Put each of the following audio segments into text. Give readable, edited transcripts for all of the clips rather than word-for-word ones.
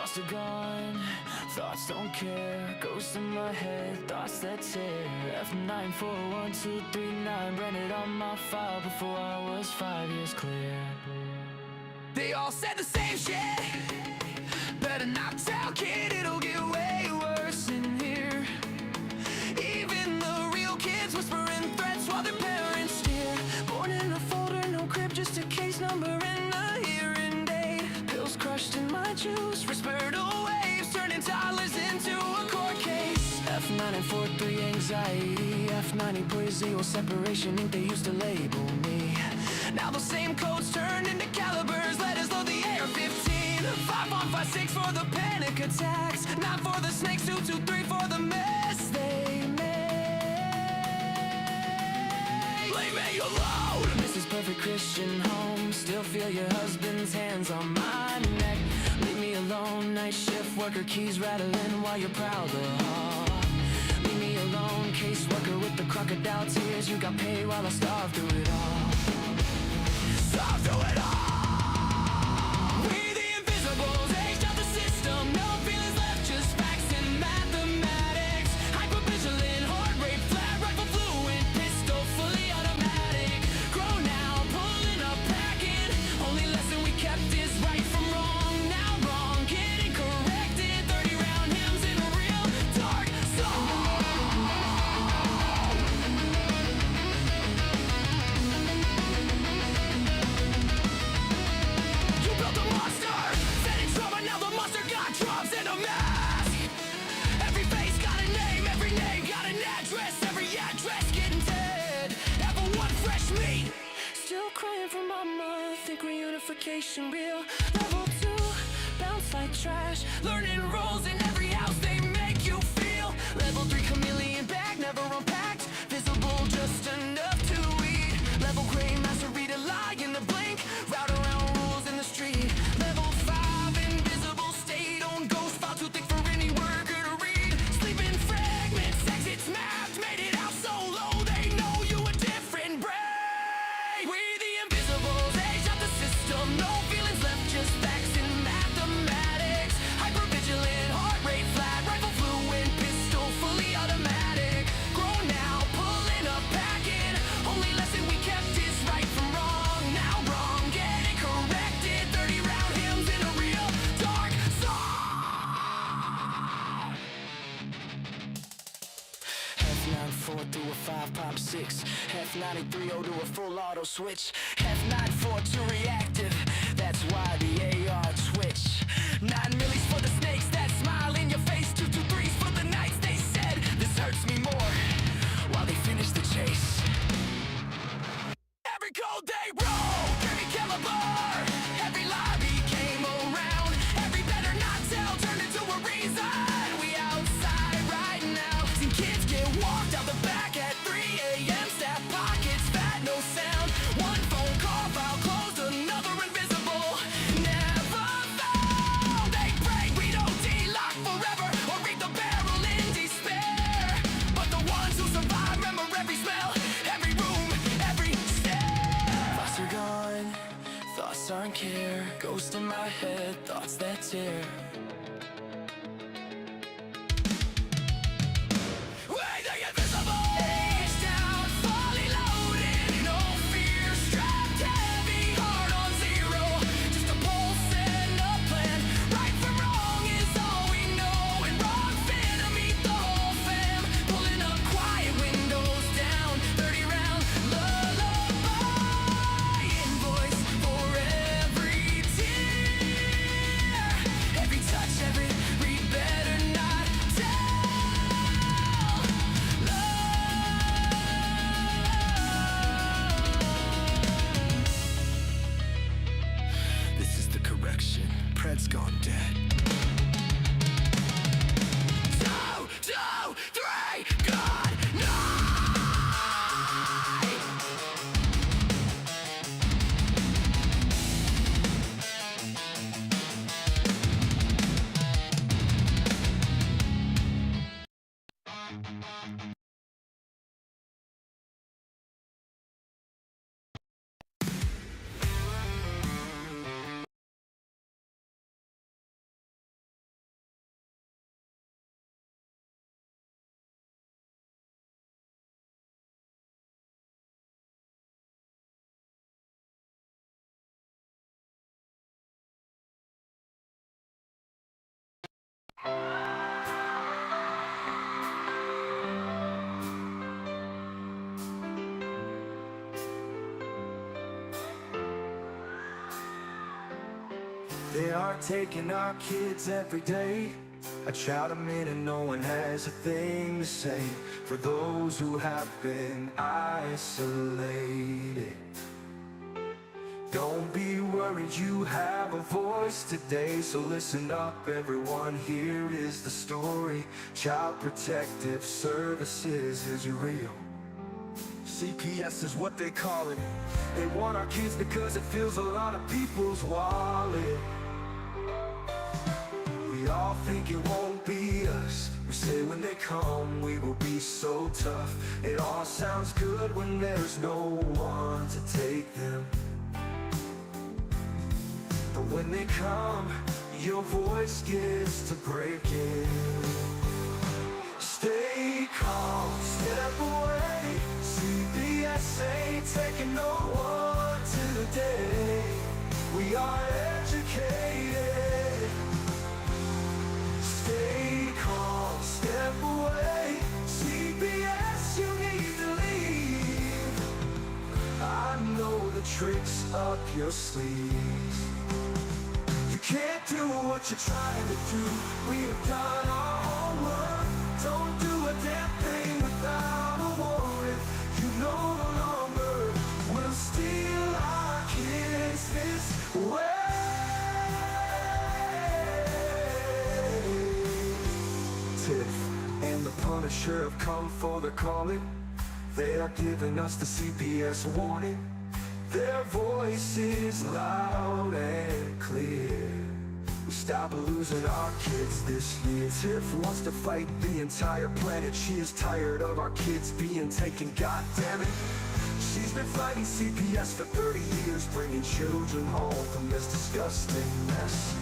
Thoughts are gone, thoughts don't care. Ghosts in my head, thoughts that tear. F94123 branded on my file before I was 5 years clear. They all said the same shit. Better not tell, kid, it'll get way worse in here. Even the real kids whispering threats while their parents steer. Born in a folder, no crib, just a case number and a hearing date. Pills crushed in my juice, respiratory waves turning toddlers into a court case. F943 anxiety, F90 separation ink they used to label me. Now those same codes turned into calibers, letters load the AR-15. 5156 for the panic attacks, 9 for the snakes, 223 for the mess they made. Leave me alone! Mrs. Perfect Christian home, still feel your husband's hands on my neck. Leave me alone, night shift worker, keys rattling while you're proud of heart. Leave me alone, caseworker with the crocodile tears. You got paid while I starved through it all. Starved through it all. We the invisibles, aged out the system. No feelings left, just facts and mathematics. Hypervigilant, heart rate, flat rifle, fluent, pistol, fully automatic. Grown now, pulling up, packing. Only lesson we kept is right from wrong. Now wrong, getting corrected. 30-round hymns in a real dark song. You built a monster, setting trauma, now the monster got drums and a mask. Every face got a name got an address. Every address getting dead. Ever one fresh meat, still crying for mama. Think reunification real. Level 2, bounce like trash. Learning roles in every house they make you feel. Level 3, chameleon bag, never unpacked. Visible just enough to eat. Level gray, master read a lie in the blink. Route around rules in the street. Level 5, invisible state. On ghost file too thick for any worker to read. Sleeping fragments, exits mapped. Made it out so low they know you a different breed. We the invisibles, age out the system. No feelings left, just facts and mathematics. Hypervigilant, heart rate flat, rifle fluent, pistol fully automatic. Grown now, pulling up, packing. Only lesson we kept is right from wrong. Now wrong, getting corrected. 30-round hymns in a real dark song. F94 through a 5 pop 6. F93 to a full auto switch. F94 to reactive, that's why the AR twitch. 9 millis for the snakes that smile in your face. 223s for the nights they said this hurts me more, while they finish the chase. Every code they wrote, every caliber, every lobby came around. Every better not tell turned into a reason. We outside right now. Seen kids get walked out the back at 3 a.m. Staff pockets fat, no sound. One phone call file closed, another invisible. Never found. They pray we don't de-lock forever or read the barrel in despair. But the ones who survive remember every smell, every room, every stare. Thoughts are gone, thoughts aren't care. Ghost in my head, thoughts that tear. We're the invisible. Age down, fully loaded. No fear, strapped heavy, heart on zero. Just a pulse and a plan. Right from wrong is all we know. And wrong finna meet the whole fam. Pulling up quiet, windows down. 30-round lullaby. Invoice for every tear. Every They are taking our kids every day. I shout them in and no one has a thing to say for those who have been isolated. Don't be worried, you have a voice today. So listen up everyone, here is the story. Child Protective Services is real. CPS is what they call it. They want our kids because it fills a lot of people's wallet. We all think it won't be us. We say when they come we will be so tough. It all sounds good when there's no one to take them. But when they come, your voice gets to breaking. Stay calm, step away. CPS ain't taking no one today. We are educated. Stay calm, step away. CPS, you need to leave. I know the tricks up your sleeves. You can't do what you're trying to do. We've done our homework. Don't do a damn thing without a warrant. You no longer will steal our kids this way. Tiff and the Punisher have come for the calling. They are giving us the CPS warning. Their voice is loud and clear. We stop losing our kids this year. Tiff wants to fight the entire planet. She is tired of our kids being taken, god damn it. She's been fighting CPS for 30 years, bringing children home from this disgusting mess.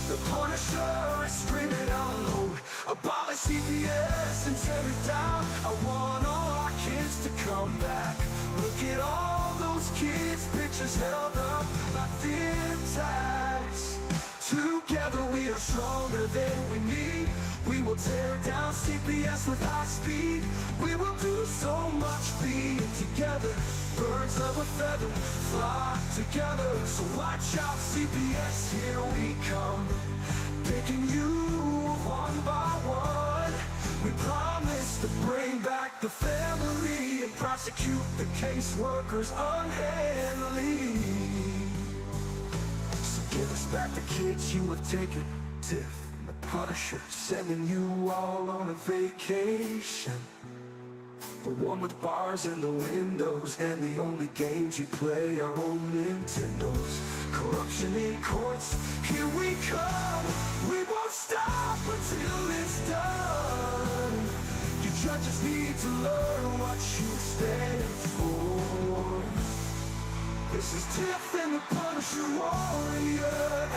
The Punisher is screaming out loud, abolish CPS and tear it down. I want all our kids to come back. Look at all those kids' pictures held up by thin tags. Together we are stronger than we need. We will tear down CPS with high speed. We will do so much being together. Birds of a feather flock together. So watch out CPS, here we come. Picking you one by one. We promise to bring back the family and prosecute the caseworkers unhandily. So give us back the kids you have taken. Tiff and the Punisher sending you all on a vacation. The one with bars in the windows and the only games you play are on Nintendos. Corruption in courts, here we come. We won't stop until it's done. You judges need to learn what you stand for. This is Tiff and the Punisher warrior.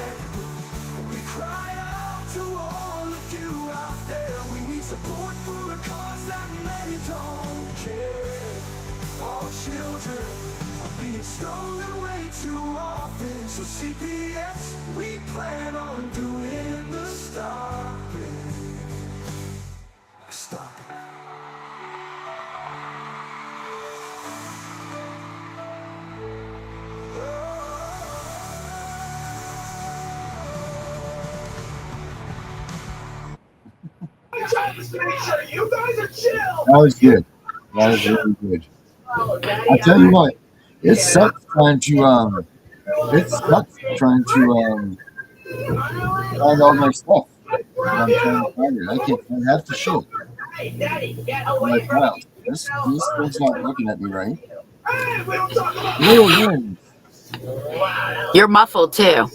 We cry out to all of you out there. We need support for a cause that many don't care. All children are being stolen way too often. So CPS, we plan on doing the stopping. Stop it. You guys are chill. That was good. That was really good. I tell you what, it sucks trying to find all my stuff. I'm trying to find it. I can't find half the shit. I'm like, wow, this thing's not looking at me right. Little wins. You're muffled too.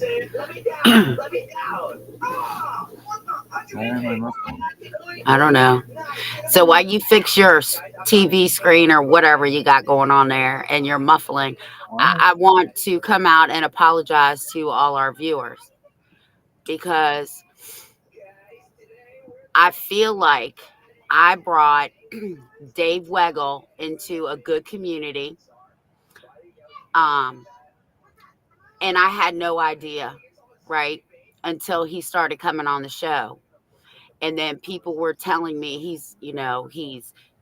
Why am I muffled? I don't know. So while you fix your TV screen or whatever you got going on there and you're muffling, I want to come out and apologize to all our viewers because I feel like I brought Dave Weigel into a good community. And I had no idea, right, until he started coming on the show. And then people were telling me he's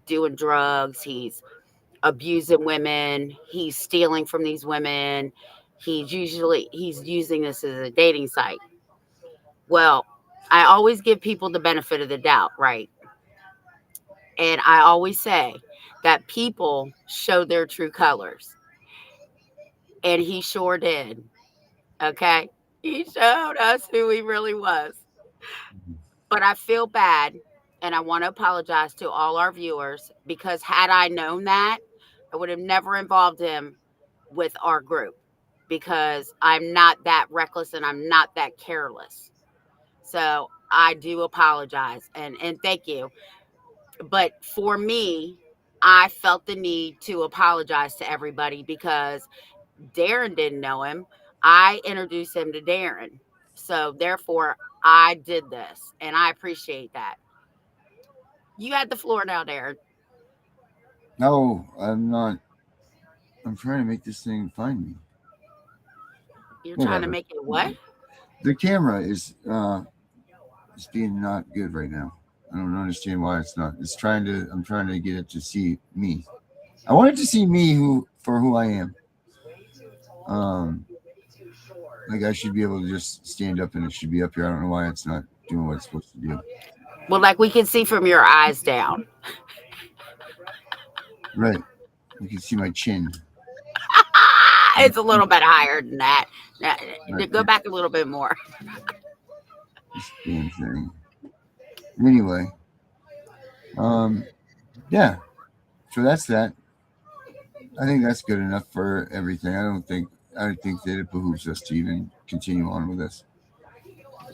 doing drugs, he's abusing women, he's stealing from these women, he's using this as a dating site. Well, I always give people the benefit of the doubt, right? And I always say that people show their true colors. And he sure did. Okay. He showed us who he really was. But I feel bad and I want to apologize to all our viewers because had I known that, I would have never involved him with our group because I'm not that reckless and I'm not that careless. So I do apologize and thank you. But for me, I felt the need to apologize to everybody because Darren didn't know him. I introduced him to Darren. So therefore, I did this and I appreciate that. You had the floor now, Darren. No, I'm not. I'm trying to make this thing find me. You're trying to Whatever. make it what? The camera is being not good right now. I don't understand why it's not. It's trying to. I'm trying to get it to see me. I want it to see me for who I am. Like I should be able to just stand up and it should be up here. I don't know why it's not doing what it's supposed to do. Well, like we can see from your eyes down. Right. You can see my chin. It's a little bit higher than that. Right. Go back a little bit more. This damn thing. Anyway. Yeah. So that's that. I think that's good enough for everything. I think that it behooves us to even continue on with this.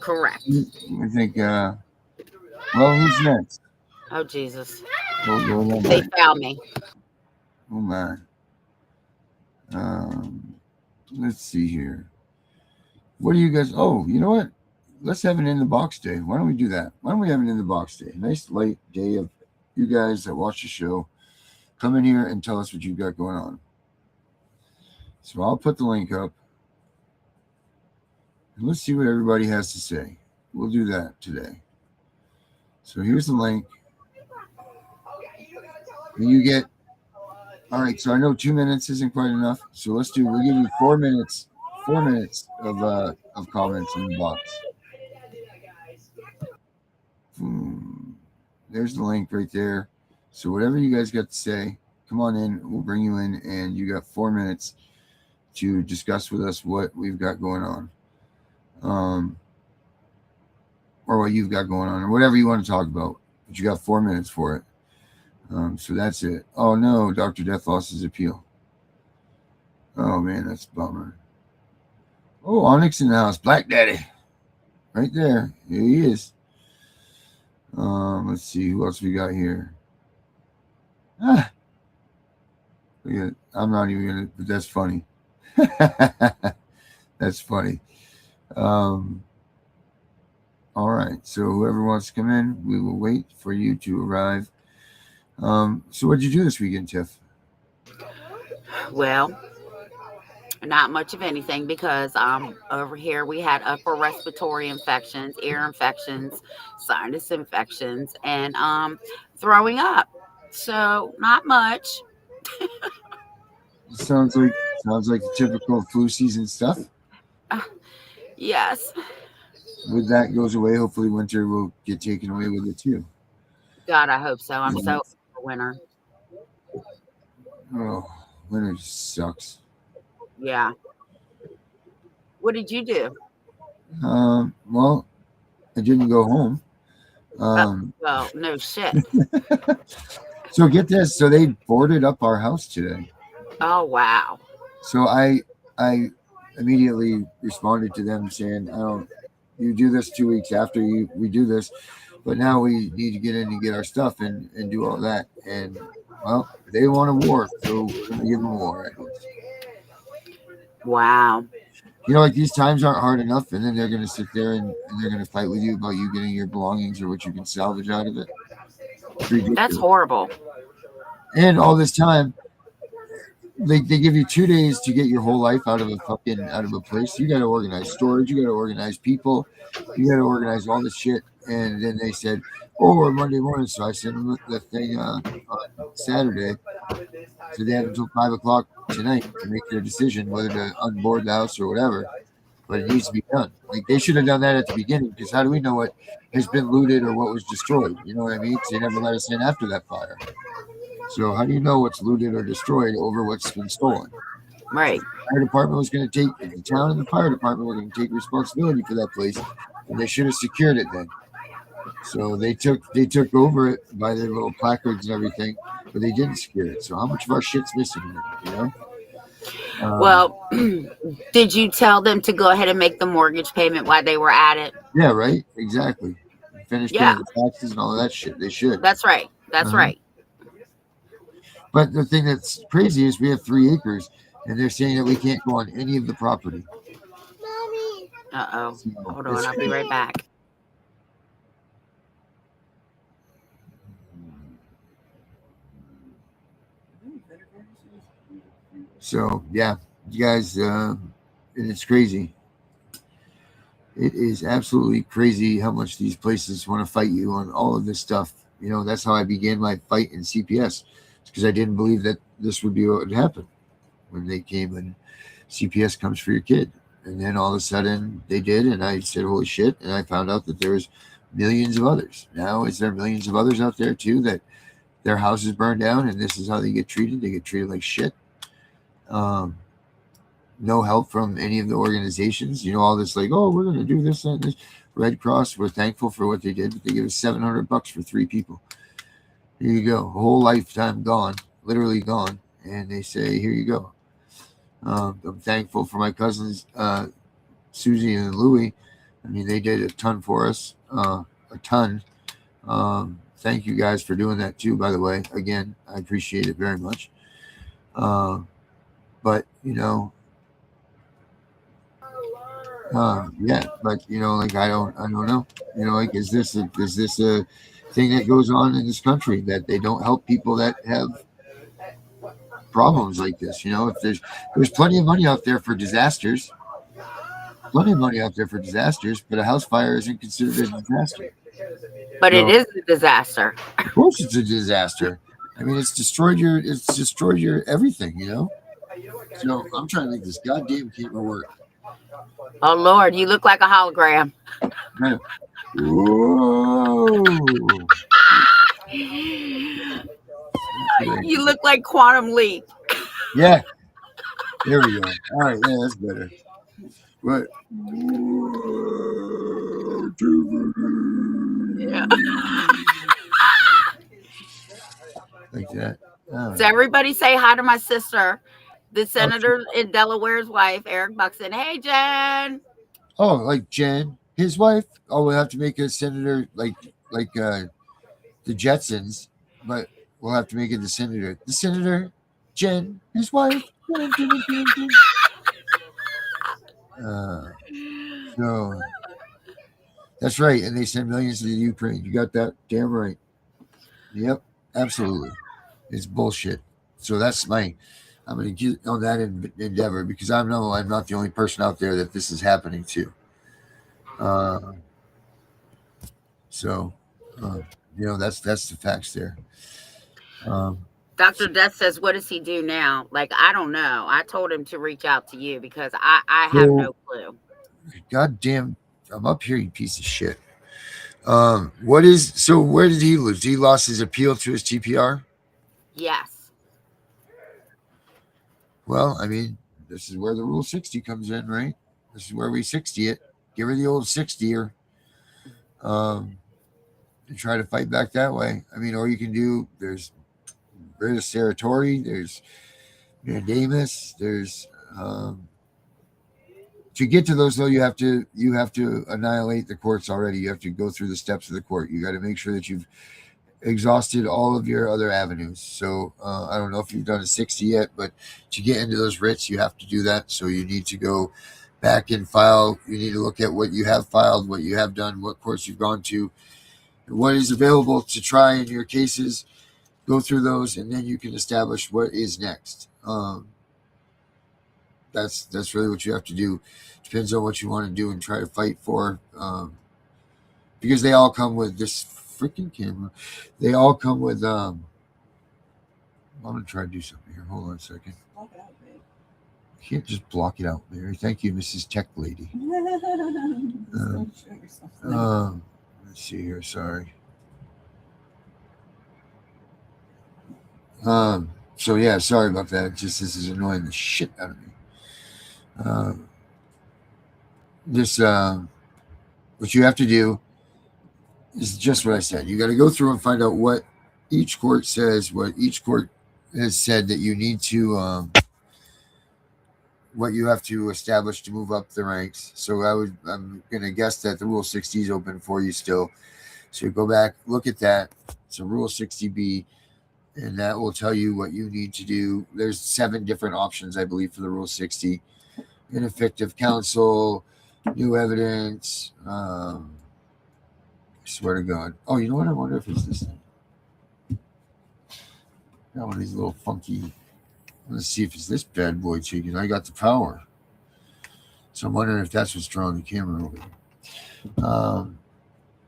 Correct. I think well, who's next? Oh Jesus. They found me. Oh my. Let's see here. What do you guys? Oh, you know what? Let's have an in the box day. Why don't we do that? Why don't we have an in the box day? Nice light day of you guys that watch the show. Come in here and tell us what you've got going on. So I'll put the link up. And let's see what everybody has to say. We'll do that today. So here's the link. And you get, all right, so I know 2 minutes isn't quite enough. So we'll give you 4 minutes, of comments in the box. There's the link right there. So whatever you guys got to say, come on in. We'll bring you in, and you got 4 minutes to discuss with us what we've got going on, or what you've got going on, or whatever you want to talk about. But you got 4 minutes for it. So that's it. Oh no, Dr. Death lost his appeal. Oh man, that's a bummer. Oh, Onyx in the house, Black Daddy, right there. Here he is. Let's see who else we got here. I'm not even gonna, but that's funny. That's funny. All right. So whoever wants to come in, we will wait for you to arrive. So what did you do this weekend, Tiff? Well, not much of anything because over here we had upper respiratory infections, ear infections, sinus infections, and throwing up. So not much. Sounds like the typical flu season stuff. Yes. When that goes away, hopefully winter will get taken away with it too. God, I hope so. I'm so for winter. Oh, winter just sucks. Yeah. What did you do? Well, I didn't go home. Well, no shit. So get this. So they boarded up our house today. Oh wow. So I immediately responded to them saying, you do this 2 weeks after we do this, but now we need to get in and get our stuff and do all that. And well, they want a war, so we're gonna give them a war. Wow. Like these times aren't hard enough, and then they're gonna sit there and they're gonna fight with you about you getting your belongings or what you can salvage out of it. That's horrible. And all this time, they give you 2 days to get your whole life out of a place. You got to organize storage. You got to organize people. You got to organize all this shit. And then they said, "Oh, Monday morning." So I sent them the thing on Saturday. So they have until 5 o'clock tonight to make their decision whether to unboard the house or whatever. but it needs to be done. Like they should have done that at the beginning, because how do we know what has been looted or what was destroyed? You know what I mean? Because they never let us in after that fire. So how do you know what's looted or destroyed over what's been stolen? Right. The fire department was going to take, the town and the fire department were going to take responsibility for that place, and they should have secured it then. So they took over it by their little placards and everything, but they didn't secure it. So how much of our shit's missing in it? You know? Well, did you tell them to go ahead and make the mortgage payment while they were at it? Yeah, right. Exactly. Finish Yeah, paying the taxes and all of that shit. They should. that's right. That's Uh-huh. right. But the thing that's crazy is we have 3 acres, and they're saying that we can't go on any of the property. Uh-oh. So Hold it's on, I'll be right back. So yeah, you guys, and it's crazy. It is absolutely crazy how much these places want to fight you on all of this stuff. You know, that's how I began my fight in CPS, because I didn't believe that this would be what would happen when they came and CPS comes for your kid. And then all of a sudden they did, and I said, holy shit, and I found out that there was millions of others. Now is there millions of others out there too that their houses burned down, and this is how they get treated? They get treated like shit. No help from any of the organizations. You know, all this like, oh, we're going to do this and this. Red Cross, we're thankful for what they did, but they give us $700 for 3 people. Here you go. A whole lifetime gone, literally gone. And they say, here you go. I'm thankful for my cousins, Susie and Louie. I mean, they did a ton for us, a ton. Thank you guys for doing that too, by the way. Again, I appreciate it very much. But, you know, yeah, but you know, like I don't know. You know, like is this a thing that goes on in this country, that they don't help people that have problems like this? You know, if there's plenty of money out there for disasters, but a house fire isn't considered a disaster. But it So, is a disaster. of course, it's a disaster. I mean, it's destroyed your everything. You know. So I'm trying to make this goddamn camera work. Oh Lord, you look like a hologram. Whoa. You look like Quantum Leap. Yeah. There we go. All right. Yeah, that's better. But Yeah. like that. Oh. So everybody say hi to my sister, the senator in Delaware's wife, Eric Buxton. Hey, Jen. Oh, like Jen, his wife. Oh, we'll have to make a senator like the Jetsons, but we'll have to make it the senator. The senator, Jen, his wife. So that's right, and they send millions to the Ukraine. You got that damn right. Yep, absolutely. It's bullshit. So that's I'm going to get on that endeavor, because I know I'm not the only person out there that this is happening to. You know, that's the facts there. Dr. Death says, what does he do now? Like, I don't know. I told him to reach out to you because I have no clue. God damn, I'm up here, you piece of shit. Where did he lose? He lost his appeal to his TPR? Yes. Well, I mean, this is where the Rule 60 comes in, right? This is where we 60 it. Give her the old 60er. And try to fight back that way. I mean, or you can do, there's British Territory, there's mandamus, there's to get to those though, you have to annihilate the courts already. You have to go through the steps of the court. You got to make sure that you've exhausted all of your other avenues. So I don't know if you've done a 60 yet, but to get into those writs, you have to do that. So you need to go back and file. You need to look at what you have filed, what you have done, what courts you've gone to, what is available to try in your cases. Go through those, and then you can establish what is next. That's really what you have to do. Depends on what you want to do and try to fight for, because they all come with this freaking camera. They all come with. I'm gonna try to do something here. Hold on a second. can't just block it out, Mary. Thank you, Mrs. Tech Lady. Let's see here. Sorry. So yeah, sorry about that. Just this is annoying the shit out of me. What you have to do is just what I said. You got to go through and find out what each court says, what each court has said that you need to, what you have to establish to move up the ranks. So I'm going to guess that the Rule 60 is open for you still. So you go back, look at that. It's a Rule 60B, and that will tell you what you need to do. There's 7 different options, I believe, for the Rule 60. Ineffective counsel, new evidence. I swear to God. Oh, you know what? I wonder if it's this thing. Got one of these little funky. Let's see if it's this bad boy too, because I got the power. So I'm wondering if that's what's drawing the camera over here.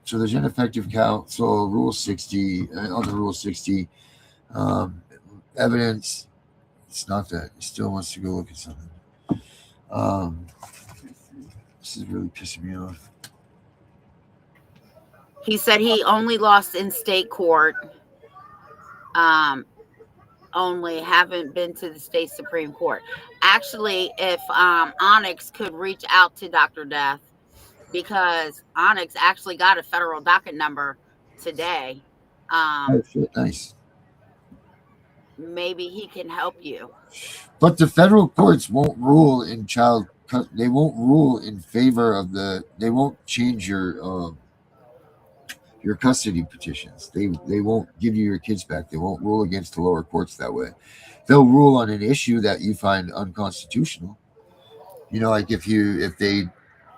So there's ineffective counsel, Rule 60, on the Rule 60. Evidence. It's not that. He still wants to go look at something. This is really pissing me off. He said he only lost in state court. Only haven't been to the state Supreme Court. Actually, if Onyx could reach out to Dr. Death, because Onyx actually got a federal docket number today. Oh, shit, nice. Maybe he can help you. But the federal courts won't rule in they won't rule in favor of they won't change your custody petitions. They won't give you your kids back. They won't rule against the lower courts that way. They'll rule on an issue that you find unconstitutional. You know, like if they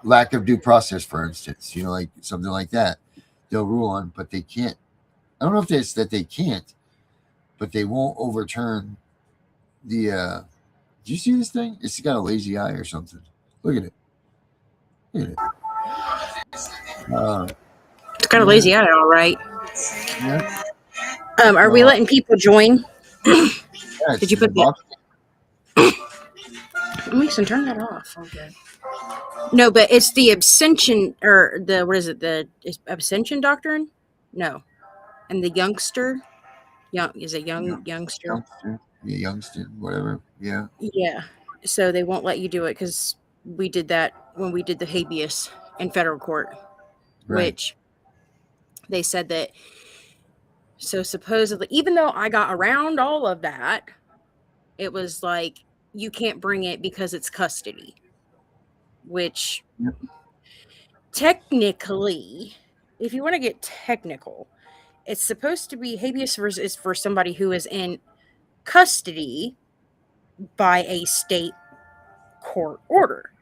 lack of due process, for instance, you know, like something like that, they'll rule on, but they can't. I don't know if it's that they can't, but they won't overturn the. Do you see this thing? It's got a lazy eye or something. Look at it. Look at it. It's got a lazy eye, all right. Yeah. Are we letting people join? Yeah, Did you put that? Mason, turn that off. Okay. No, but it's the abstention, or the, what is it? The abstention doctrine? No. And the youngster? Youngster? Youngster, whatever. Yeah. Yeah. So they won't let you do it because we did that when we did the habeas in federal court, Right. which they said that. So supposedly, even though I got around all of that, it was like, you can't bring it because it's custody, which technically, if you want to get technical, it's supposed to be habeas is for somebody who is in custody by a state court order.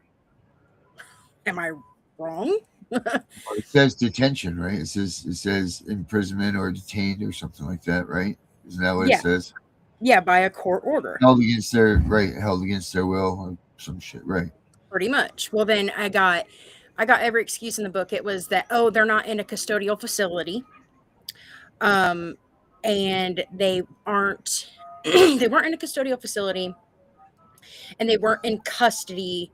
Am I wrong? It says detention, right? It says imprisonment or detained or something like that, right? Isn't that what it says? Yeah, by a court order. Held against their will or some shit, right? Pretty much. Well, then I got every excuse in the book. It was that, oh, they're not in a custodial facility. And they weren't in a custodial facility, and they weren't in custody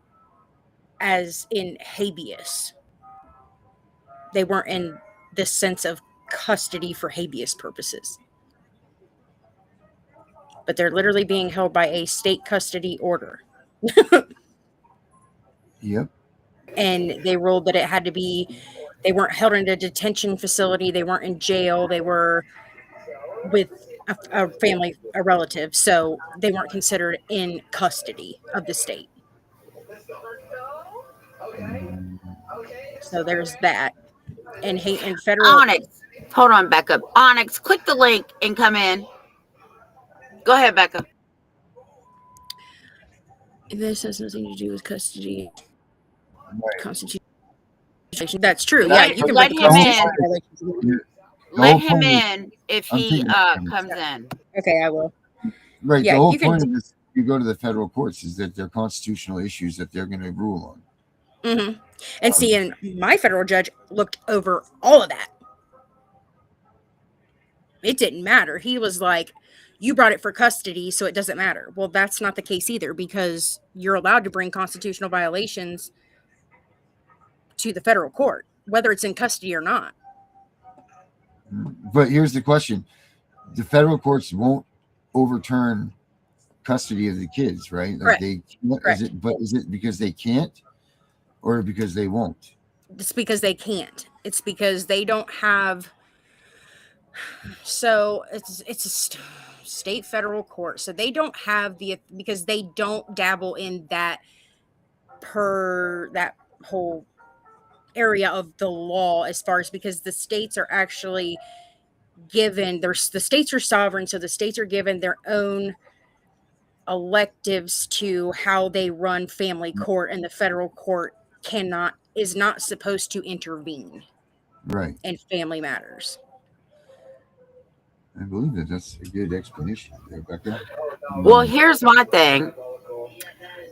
as in habeas. They weren't in the sense of custody for habeas purposes. But they're literally being held by a state custody order. Yep. And they ruled that it had to be, they weren't held in a detention facility. They weren't in jail. They were with a family, a relative. So they weren't considered in custody of the state. So there's that. And federal. Onyx, hold on, Becca. Onyx, click the link and come in. Go ahead, Becca. This has nothing to do with custody. Right. Constitution. That's true. Yeah, you can let bring him in. Let him in if he comes in. Okay, I will. Right. Yeah, the whole you can- point of this, you go to the federal courts, is that they're constitutional issues that they're going to rule on. Mm-hmm. And see, and my federal judge looked over all of that. It didn't matter. He was like, you brought it for custody, so it doesn't matter. Well, that's not the case either, because you're allowed to bring constitutional violations to the federal court, whether it's in custody or not. But here's the question. The federal courts won't overturn custody of the kids, right? Like Correct. Is it because they can't or because they won't? It's because they can't. It's because they don't have. So it's a state federal court. So they don't have because they don't dabble in that whole area of the law, as far as, because the states are actually given the states are sovereign, so the states are given their own electives to how they run family court, and the federal court is not supposed to intervene in family matters. I believe that's a good explanation, Rebecca. Well, here's my thing.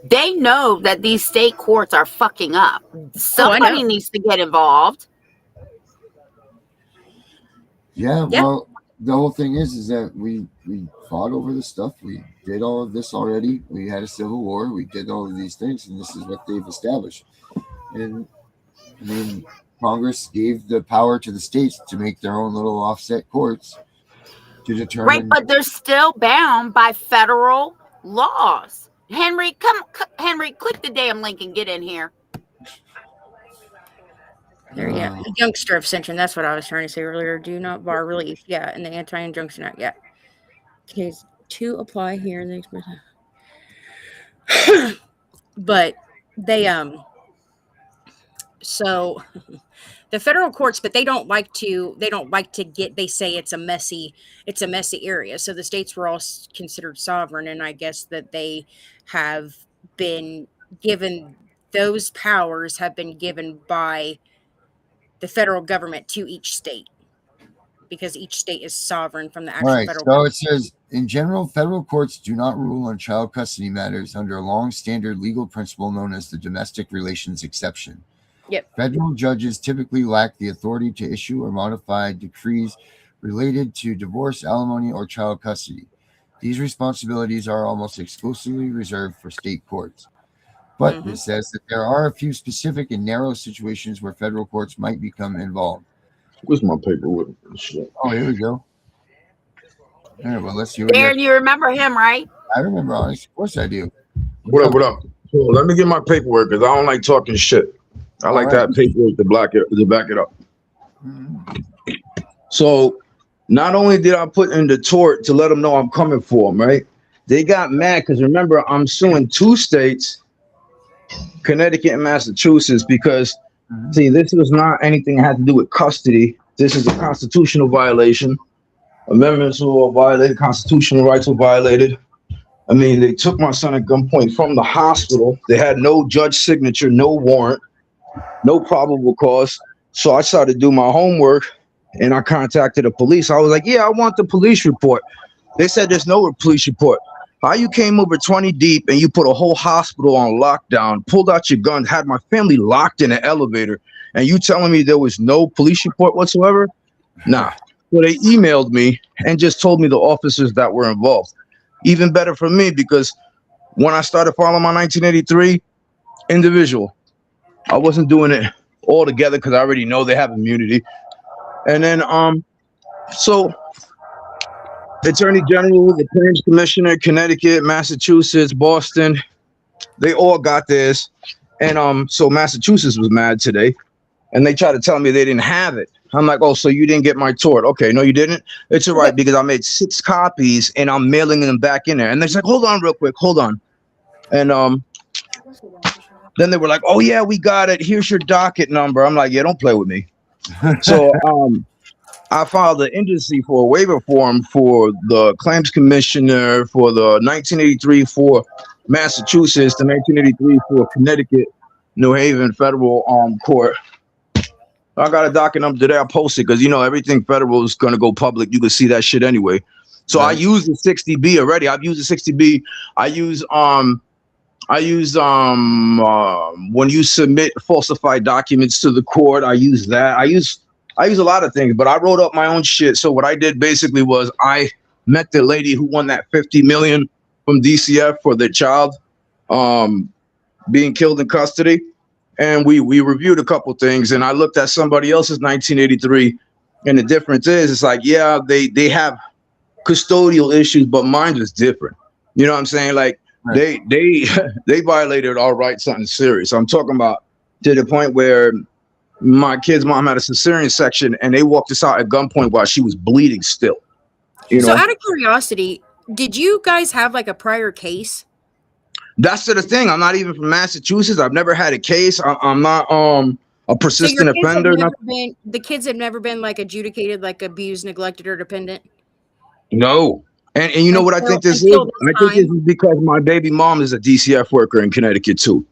They know that these state courts are fucking up. Somebody needs to get involved. Yeah, well, the whole thing is that we fought over this stuff. We did all of this already. We had a civil war. We did all of these things, and this is what they've established. And I mean, Congress gave the power to the states to make their own little offset courts to determine. Right, but they're still bound by federal laws. Henry, Henry, click the damn link and get in here. There, yeah. Youngster abstention. That's what I was trying to say earlier. Do not bar relief. Yeah, in the Anti-Injunction Act. Yeah. Okay, to apply here. But they so the federal courts, but they don't like to get. They say it's a messy area. So the states were all considered sovereign, and I guess that they have been given those powers have been given by the federal government to each state, because each state is sovereign from the actual federal government. So it says, in general, federal courts do not rule on child custody matters under a long-standard legal principle known as the domestic relations exception. Yep. Federal judges typically lack the authority to issue or modify decrees related to divorce, alimony, or child custody. These responsibilities are almost exclusively reserved for state courts. But it says that there are a few specific and narrow situations where federal courts might become involved. Where's my paperwork? Shit. Oh, here we go. All right, well, let's see. Darren, you remember him, right? I remember, Onyx. Of course I do. What up? So let me get my paperwork, because I don't like talking shit. I like to have paperwork to back it up. So not only did I put in the tort to let them know I'm coming for them, right? They got mad because, remember, I'm suing 2 states, Connecticut and Massachusetts, because see, this was not anything that had to do with custody. This is a constitutional violation. Amendments were violated, constitutional rights were violated. I mean, they took my son at gunpoint from the hospital. They had no judge signature, no warrant, no probable cause. So I started to do my homework, and I contacted the police. I was like, yeah, I want the police report. They said there's no police report. How you came over 20 deep and you put a whole hospital on lockdown, pulled out your gun, had my family locked in an elevator, and you telling me there was no police report whatsoever? Nah. So they emailed me and just told me the officers that were involved. Even better for me, because when I started following my 1983 individual, I wasn't doing it all together because I already know they have immunity. And then so Attorney General, the Claims Commissioner, Connecticut, Massachusetts, Boston, they all got theirs. And so Massachusetts was mad today, and they tried to tell me they didn't have it. I'm like, oh, so you didn't get my tort? Okay, no, you didn't? It's all right, because I made 6 copies and I'm mailing them back in there. And they're like, hold on real quick, hold on. And then they were like, oh yeah, we got it. Here's your docket number. I'm like, yeah, don't play with me. So I filed an indigency for a waiver form for the Claims Commissioner for the 1983 for Massachusetts, the 1983 for Connecticut, New Haven Federal Court. I got a docket number today. I posted because, you know, everything federal is going to go public. You can see that shit anyway. So I used the 60B already. I've used the 60B. I use when you submit falsified documents to the court, I use that. I use a lot of things, but I wrote up my own shit. So what I did basically was I met the lady who won that 50 million from DCF for their child being killed in custody. And we reviewed a couple things, and I looked at somebody else's 1983, and the difference is, it's like, yeah, they have custodial issues, but mine is different. You know what I'm saying? Like, right. they violated our rights, something serious. I'm talking about to the point where my kid's mom had a cesarean section, and they walked us out at gunpoint while she was bleeding still. You know? So out of curiosity, did you guys have like a prior case? That's the thing. I'm not even from Massachusetts. I've never had a case. I'm not a persistent offender. The kids have never been like adjudicated like abused, neglected, or dependent? No. And you know what I think this is? I think this is because my baby mom is a DCF worker in Connecticut too.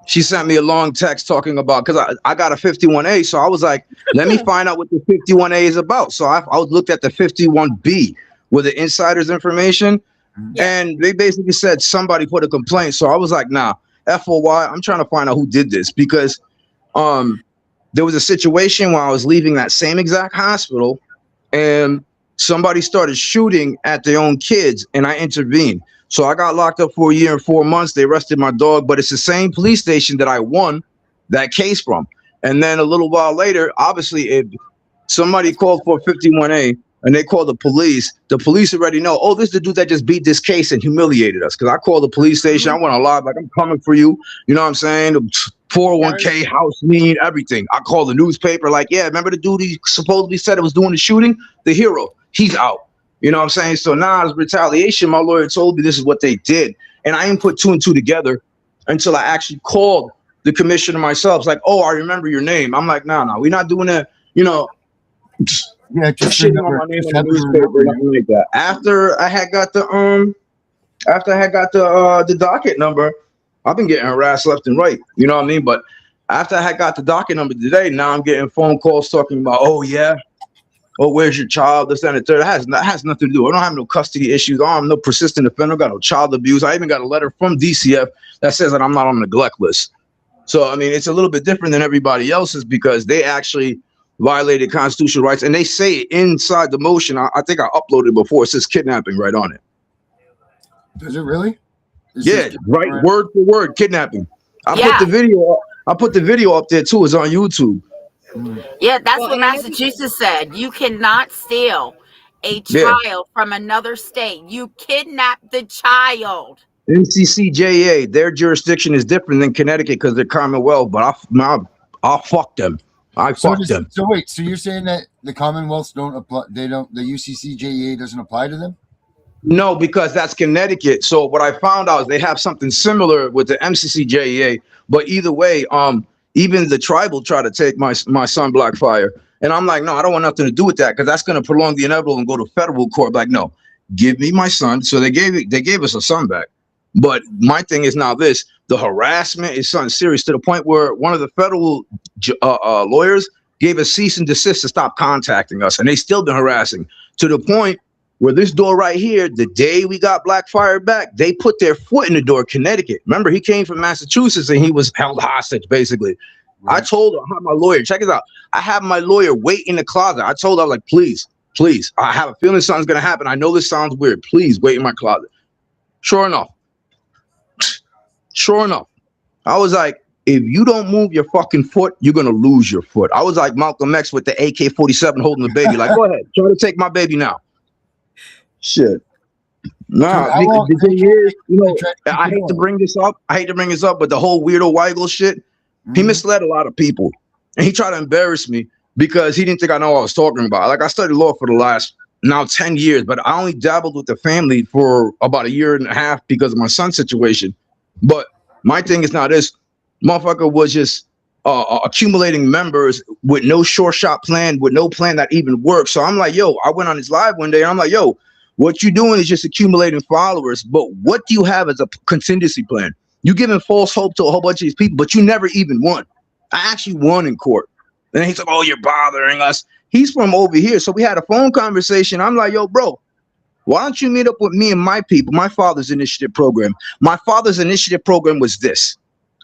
She sent me a long text talking about, because I got a 51A, so I was like, let me find out what the 51A is about. So I looked at the 51B with the insider's information. And they basically said somebody put a complaint. So I was like, nah, FOY, I'm trying to find out who did this, because there was a situation while I was leaving that same exact hospital, and somebody started shooting at their own kids, and I intervened. So I got locked up for 1 year and 4 months. They arrested my dog, but it's the same police station that I won that case from. And then a little while later, obviously, if somebody called for 51A, and they call the police already know, oh, this is the dude that just beat this case and humiliated us. Because I called the police station. I went on live, like, I'm coming for you. You know what I'm saying? 401k, house lien, everything. I called the newspaper, like, yeah, remember the dude he supposedly said it was doing the shooting? The hero, he's out. You know what I'm saying? So now as retaliation, my lawyer told me this is what they did. And I didn't put two and two together until I actually called the commissioner myself. It's like, oh, I remember your name. I'm like, no, we're not doing that, you know. Yeah, just shit on my name on the newspaper, nothing like that. After I had got the docket number, I've been getting harassed left and right. You know what I mean? But after I had got the docket number today, now I'm getting phone calls talking about, oh yeah, oh, where's your child? This and the third. That has nothing to do. I don't have no custody issues. I don't have no persistent offender. I got no child abuse. I even got a letter from DCF that says that I'm not on the neglect list. So I mean, it's a little bit different than everybody else's, because they actually violated constitutional rights, and they say it inside the motion. I think I uploaded before. It says kidnapping right on it. Does it really? Yeah, right, word for word, kidnapping. I put the video up there too. It's on YouTube. Yeah, that's what Massachusetts said. You cannot steal a child from another state. You kidnap the child. NCCJA, their jurisdiction is different than Connecticut because they're Commonwealth, but I'll fuck them. So wait, so you're saying that the Commonwealths don't apply? The UCCJEA doesn't apply to them? No, because that's Connecticut. So what I found out is they have something similar with the MCCJEA, but either way, even the tribal try to take my son Blackfire, and I'm like, no, I don't want nothing to do with that, because that's going to prolong the inevitable and go to federal court. Like, no, give me my son. So they gave us a son back. But my thing is now this: the harassment is something serious, to the point where one of the federal lawyers gave a cease and desist to stop contacting us, and they still been harassing, to the point where this door right here, the day we got Blackfire back, they put their foot in the door. Connecticut. Remember, he came from Massachusetts and he was held hostage, basically. Right. I told her, I have my lawyer. Check this out. I have my lawyer wait in the closet. I told her, like, please, I have a feeling something's going to happen. I know this sounds weird. Please wait in my closet. Sure enough, I was like, if you don't move your fucking foot, you're going to lose your foot. I was like Malcolm X with the AK-47 holding the baby. Like, go ahead, try to take my baby now. Shit. Nah, the thing is, you know, I hate to bring this up, but the whole weirdo Weigel shit, he misled a lot of people. And he tried to embarrass me because he didn't think I know what I was talking about. Like, I studied law for the last now 10 years, but I only dabbled with the family for about 1.5 years because of my son's situation. But my thing is now this: motherfucker was just accumulating members with no sure shot plan, with no plan that even worked. So I'm like, yo, I went on his live one day and I'm like, yo, what you doing is just accumulating followers, but what do you have as a contingency plan? You giving false hope to a whole bunch of these people, but you never even won. I actually won in court. And he's like, oh, you're bothering us. He's from over here. So we had a phone conversation. I'm like, yo, bro, why don't you meet up with me and my people, my father's initiative program? My father's initiative program was this.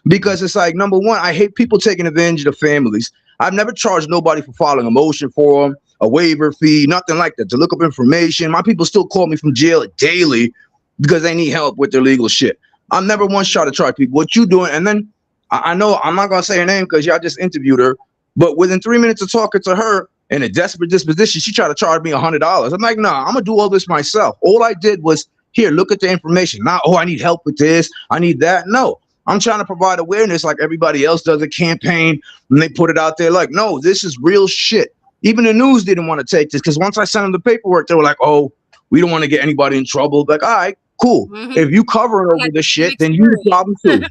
Because it's like, number one, I hate people taking advantage of families. I've never charged nobody for filing a motion for them. a waiver fee, nothing like that. To look up information. My people still call me from jail daily because they need help with their legal shit. I'm never once try to charge people what you doing. And then I know I'm not gonna say her name because y'all just interviewed her, but within 3 minutes of talking to her in a desperate disposition, she tried to charge me $100. I'm like, nah, I'm gonna do all this myself. All I did was here, look at the information. Not, oh, I need help with this, I need that. No, I'm trying to provide awareness like everybody else does a campaign and they put it out there. Like, no, this is real shit. Even the news didn't want to take this because once I sent them the paperwork, they were like, oh, we don't want to get anybody in trouble. Like, all right, cool. If you covering over the shit, then you the problem too.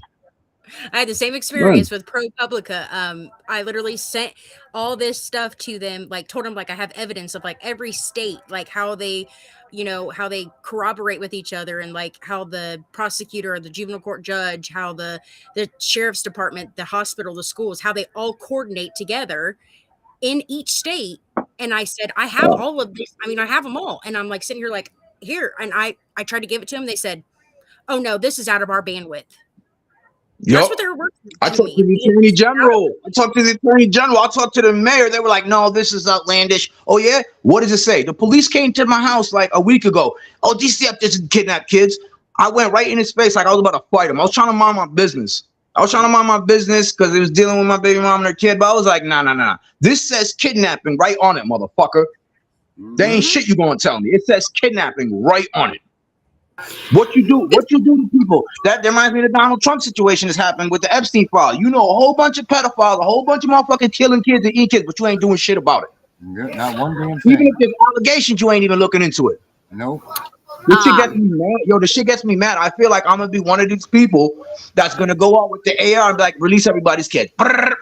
I had the same experience with ProPublica. I literally sent all this stuff to them, like told them like I have evidence of like every state, like how they, you know, how they corroborate with each other, and like how the prosecutor or the juvenile court judge, how the sheriff's department, the hospital, the schools, how they all coordinate together in each state. And I said, I have all of this. I mean, I have them all. And I'm like sitting here like, here. And I tried to give it to them. They said, oh no, this is out of our bandwidth. That's what they were working with. I talked to the attorney general. I talked to the mayor. They were like, no, this is outlandish. Oh, yeah? What does it say? The police came to my house like a week ago. Oh, DC up there to kidnap kids. I went right in his face like I was about to fight him. I was trying to mind my business. Because it was dealing with my baby mom and her kid. But I was like, nah. This says kidnapping right on it, motherfucker. There ain't shit you gonna tell me. It says kidnapping right on it. What you do to people. That reminds me of the Donald Trump situation that's happened with the Epstein file. You know, a whole bunch of pedophiles, a whole bunch of motherfucking killing kids and eating kids, but you ain't doing shit about it. Yeah, not one damn thing. Even if there's allegations, you ain't even looking into it. Nope. This shit gets me mad. Yo, the shit gets me mad. I feel like I'm gonna be one of these people that's gonna go out with the AR and be like, release everybody's kid.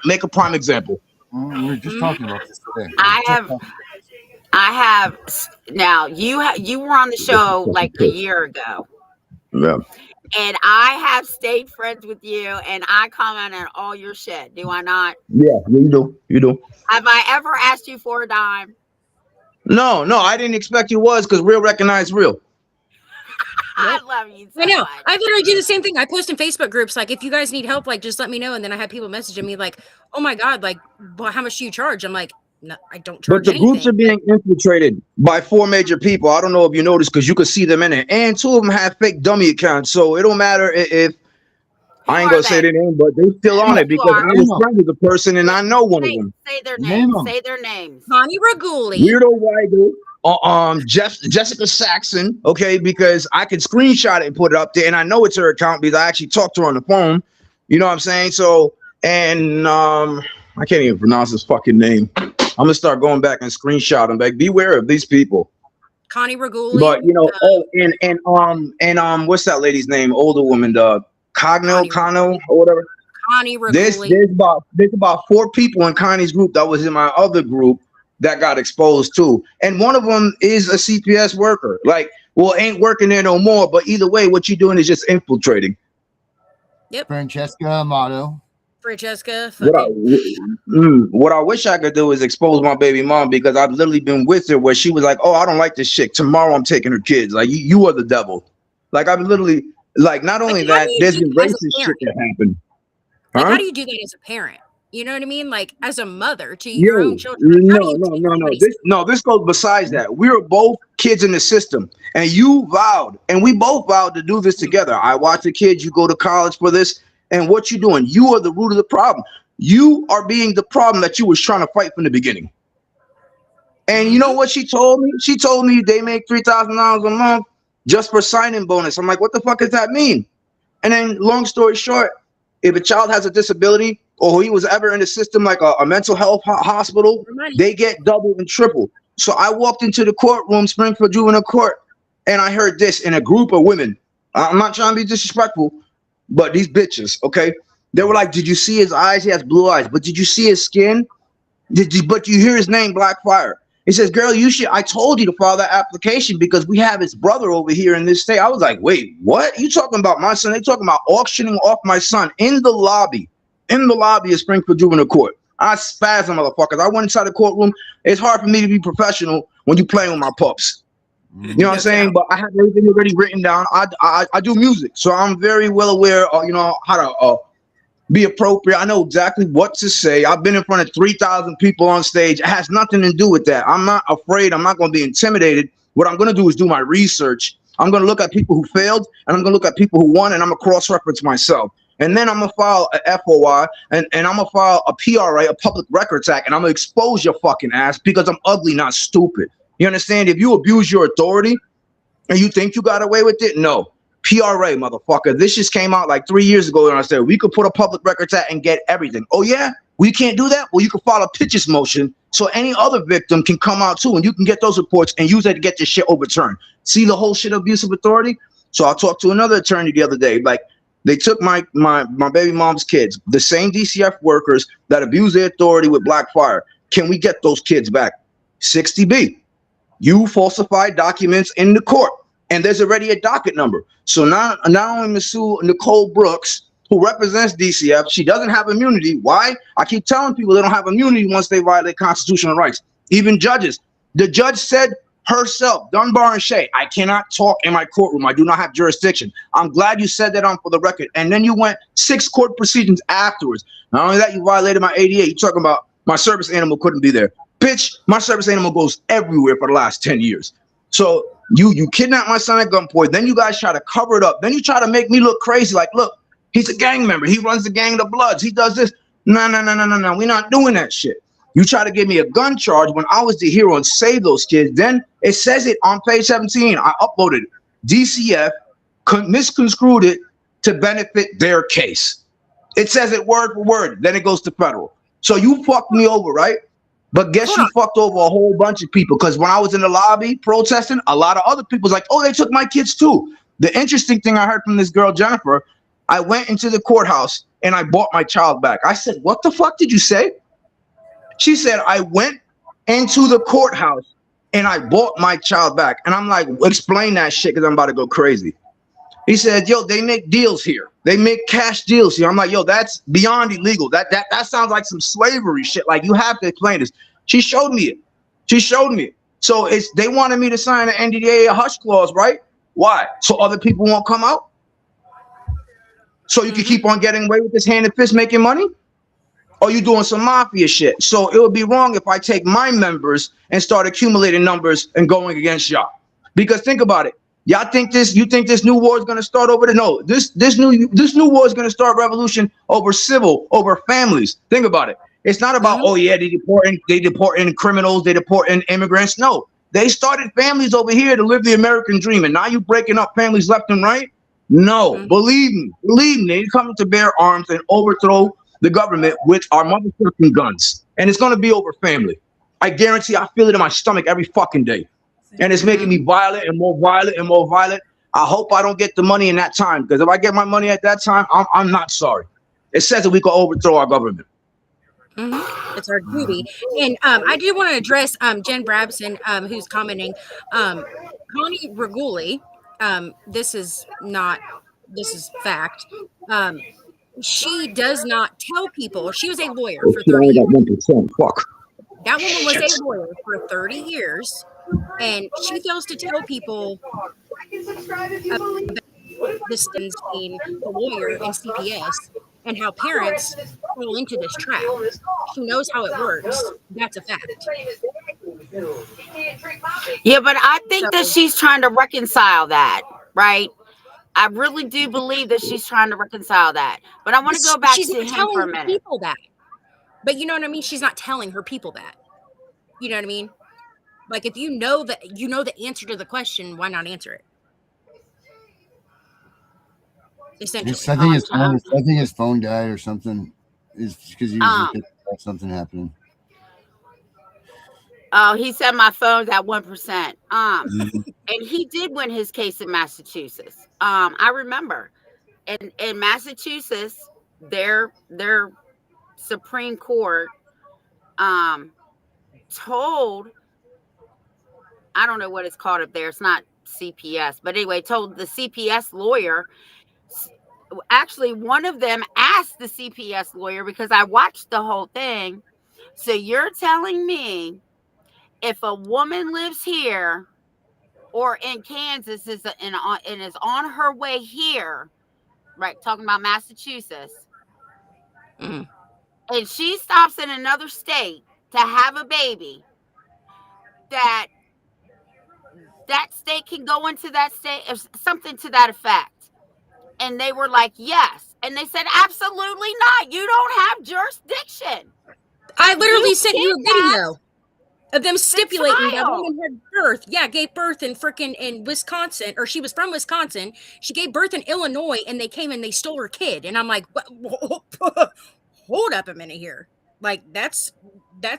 Make a prime example. We were just talking about this today. I have now. You were on the show like a year ago, Yeah. and I have stayed friends with you, and I comment on all your shit. Do I not? Yeah, you do. Have I ever asked you for a dime? No, I didn't expect you was because real recognize real. I love you so I know. much. I literally do the same thing. I post in Facebook groups like, if you guys need help, like just let me know. And then I have people messaging me like, oh my God, like, well, how much do you charge? I'm like, no, I don't charge. But the groups are being infiltrated by 4 major people. I don't know if you noticed because you could see them in it, and 2 of them have fake dummy accounts. So it don't matter if I ain't gonna say their name, but they still on it because I was friends with the person and I know one of them. Say their names. Say their names. Connie Raguli. Weirdo Weigel. Jessica Saxton. Okay, because I can screenshot it and put it up there, and I know it's her account because I actually talked to her on the phone. You know what I'm saying? So, and I can't even pronounce his fucking name. I'm gonna start going back and screenshot them. Like, beware of these people. Connie Raguli. But you know, what's that lady's name? Older woman, Cogno or whatever. Connie Raguli. There's about 4 people in Connie's group that was in my other group that got exposed too, and one of them is a CPS worker. Like, well, ain't working there no more. But either way, what you're doing is just infiltrating. Yep. Francesca Amato. What I wish I could do is expose my baby mom because I've literally been with her where she was like, oh, I don't like this shit. Tomorrow I'm taking her kids. Like, you are the devil. Like, I'm literally like, not only that, there's been racist shit that happened. Like, how do you do that as a parent? You know what I mean? Like, as a mother to your own children. No. This goes besides that. We were both kids in the system, and you vowed, and we both vowed to do this together. I watch the kids. You go to college for this. And what you doing? You are the root of the problem. You are being the problem that you was trying to fight from the beginning. And you know what she told me? She told me they make $3,000 a month just for signing bonus. I'm like, what the fuck does that mean? And then, long story short, if a child has a disability or he was ever in the system like a mental health hospital, they get double and triple. So I walked into the courtroom, Springfield Juvenile Court, and I heard this in a group of women. I'm not trying to be disrespectful, but these bitches, okay, they were like, did you see his eyes? He has blue eyes. But did you see his skin? But you hear his name, Blackfire. He says, girl, I told you to file that application because we have his brother over here in this state. I was like, wait, what? You talking about my son? They talking about auctioning off my son in the lobby of Springfield Juvenile Court. I spazz them motherfuckers. I went inside the courtroom. It's hard for me to be professional when you playing with my pups. You know what I'm saying? But I have everything already written down. I do music, so I'm very well aware of, you know, how to be appropriate. I know exactly what to say. I've been in front of 3,000 people on stage. It has nothing to do with that. I'm not afraid. I'm not going to be intimidated. What I'm going to do is do my research. I'm going to look at people who failed, and I'm going to look at people who won, and I'm going to cross-reference myself. And then I'm going to file a FOI, and I'm going to file a PRA, a Public Records Act, and I'm going to expose your fucking ass because I'm ugly, not stupid. You understand? If you abuse your authority and you think you got away with it, no. PRA, motherfucker. This just came out like 3 years ago, and I said we could put a Public Records Act and get everything. Oh yeah, we can't do that. Well, you can file a pitches motion so any other victim can come out too, and you can get those reports and use that to get this shit overturned. See the whole shit of abuse of authority. So I talked to another attorney the other day. Like they took my baby mom's kids, the same DCF workers that abused their authority with Black Fire. Can we get those kids back? 60B. You falsified documents in the court. And there's already a docket number. So now only Ms. Nicole Brooks, who represents DCF, she doesn't have immunity. Why? I keep telling people they don't have immunity once they violate constitutional rights. Even judges. The judge said herself, Dunbar and Shea, I cannot talk in my courtroom. I do not have jurisdiction. I'm glad you said that on for the record. And then you went 6 court proceedings afterwards. Not only that, you violated my ADA. You're talking about my service animal couldn't be there. Bitch, my service animal goes everywhere for the last 10 years. So you kidnapped my son at gunpoint. Then you guys try to cover it up. Then you try to make me look crazy. Like, look, he's a gang member. He runs the gang of the Bloods. He does this. No. We're not doing that shit. You try to give me a gun charge when I was the hero and saved those kids. Then it says it on page 17. I uploaded it. DCF misconstrued it to benefit their case. It says it word for word. Then it goes to federal. So you fucked me over, right? But guess you fucked over a whole bunch of people, because when I was in the lobby protesting, a lot of other people was like, oh, they took my kids too. The interesting thing I heard from this girl, Jennifer, I went into the courthouse and I bought my child back. I said, what the fuck did you say? She said, I went into the courthouse and I bought my child back. And I'm like, explain that shit because I'm about to go crazy. He said, yo, they make deals here. They make cash deals here. I'm like, yo, that's beyond illegal. That sounds like some slavery shit. Like, you have to explain this. She showed me it. She showed me it. So they wanted me to sign an NDA, a hush clause, right? Why? So other people won't come out? So you can keep on getting away with this hand and fist making money? Or you doing some mafia shit? So it would be wrong if I take my members and start accumulating numbers and going against y'all. Because think about it. Y'all think you think this new war is going to start over there? No, this new war is going to start revolution over civil, over families. Think about it. It's not about, oh yeah, they deporting criminals, they deporting immigrants. No, they started families over here to live the American dream. And now you breaking up families left and right? No, believe me, they're coming to bear arms and overthrow the government with our motherfucking guns. And it's going to be over family. I guarantee I feel it in my stomach every fucking day. And it's making me violent and more violent and more violent. I hope I don't get the money in that time, because if I get my money at that time, I'm not sorry. It says that we can overthrow our government. It's our duty. And I do want to address Jen Brabson, who's commenting. Connie Reguli, this is fact. She does not tell people. She was a lawyer for 30 years. That woman was a lawyer for 30 years. And she fails to tell people about this between the lawyer and CPS and how parents fall into this trap. She knows how it works. That's a fact. Yeah, but I think that she's trying to reconcile that, right? I really do believe that she's trying to reconcile that. But I want to go back to him for a minute. People that. But you know what I mean? She's not telling her people that. You know what I mean? Like, if you know the answer to the question, why not answer it? Essentially. I think his phone died or something. Is because he was something happening. Oh, he said my phone's at 1%. And he did win his case in Massachusetts. I remember, in Massachusetts, their Supreme Court told, I don't know what it's called up there. It's not CPS, but anyway, told the CPS lawyer. Actually, one of them asked the CPS lawyer, because I watched the whole thing. So you're telling me if a woman lives here or in Kansas and is on her way here, right? Talking about Massachusetts, Mm. and she stops in another state to have a baby, that state can go into that state, or something to that effect. And they were like, yes. And they said, absolutely not. You don't have jurisdiction. I literally You sent you a kidnapped video of them stipulating that child. woman had birth. Yeah, gave birth in frickin' in Wisconsin, or she was from Wisconsin. She gave birth in Illinois, and they came and they stole her kid. And I'm like, hold up a minute here. Like, that's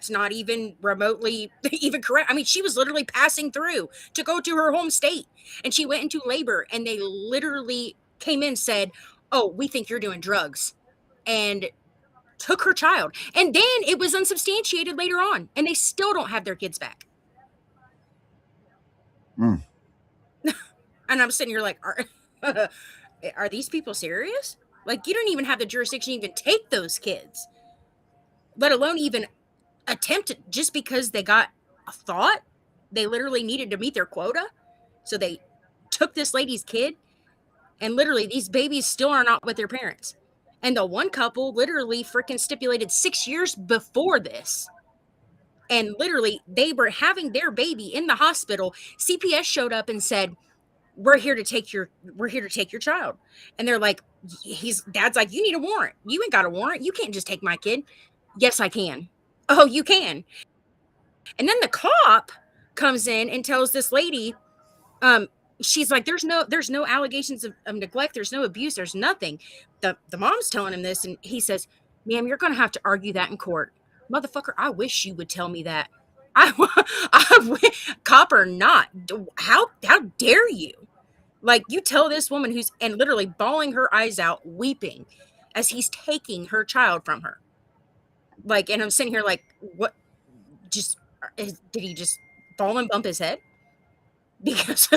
not even remotely even correct. I mean, she was literally passing through to go to her home state, and she went into labor, and they literally came in and said, oh, we think you're doing drugs, and took her child. And then it was unsubstantiated later on, and they still don't have their kids back. Mm. And I'm sitting here like, are these people serious? Like, you don't even have the jurisdiction to even take those kids, let alone even attempt it, just because they got a thought. They literally needed to meet their quota. So they took this lady's kid, and literally these babies still are not with their parents. And the one couple literally freaking stipulated 6 years before this. And literally they were having their baby in the hospital. CPS showed up and said, we're here to take your child. And they're like, dad's like, you need a warrant. You ain't got a warrant. You can't just take my kid. Yes, I can. Oh, you can. And then the cop comes in and tells this lady, she's like, there's no allegations of neglect. There's no abuse. There's nothing. The mom's telling him this, and he says, ma'am, you're going to have to argue that in court. Motherfucker, I wish you would tell me that. Cop or not, how dare you? Like, you tell this woman and literally bawling her eyes out, weeping as he's taking her child from her. Like, and I'm sitting here like, what? Did he just fall and bump his head? Because,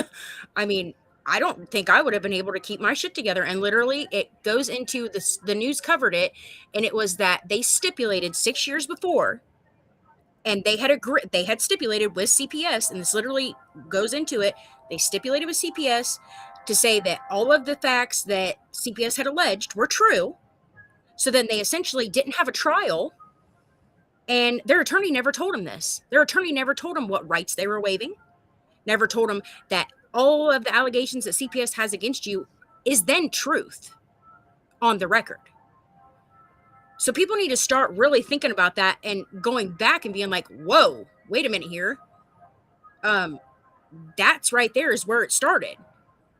I mean, I don't think I would have been able to keep my shit together. And literally, it goes into the news covered it, and it was that they stipulated 6 years before, and they had stipulated with CPS, and this literally goes into it. They stipulated with CPS to say that all of the facts that CPS had alleged were true. So then they essentially didn't have a trial, and their attorney never told them this. Their attorney never told them what rights they were waiving, never told them that all of the allegations that CPS has against you is then truth on the record. So people need to start really thinking about that and going back and being like, whoa, wait a minute here. That's right there is where it started.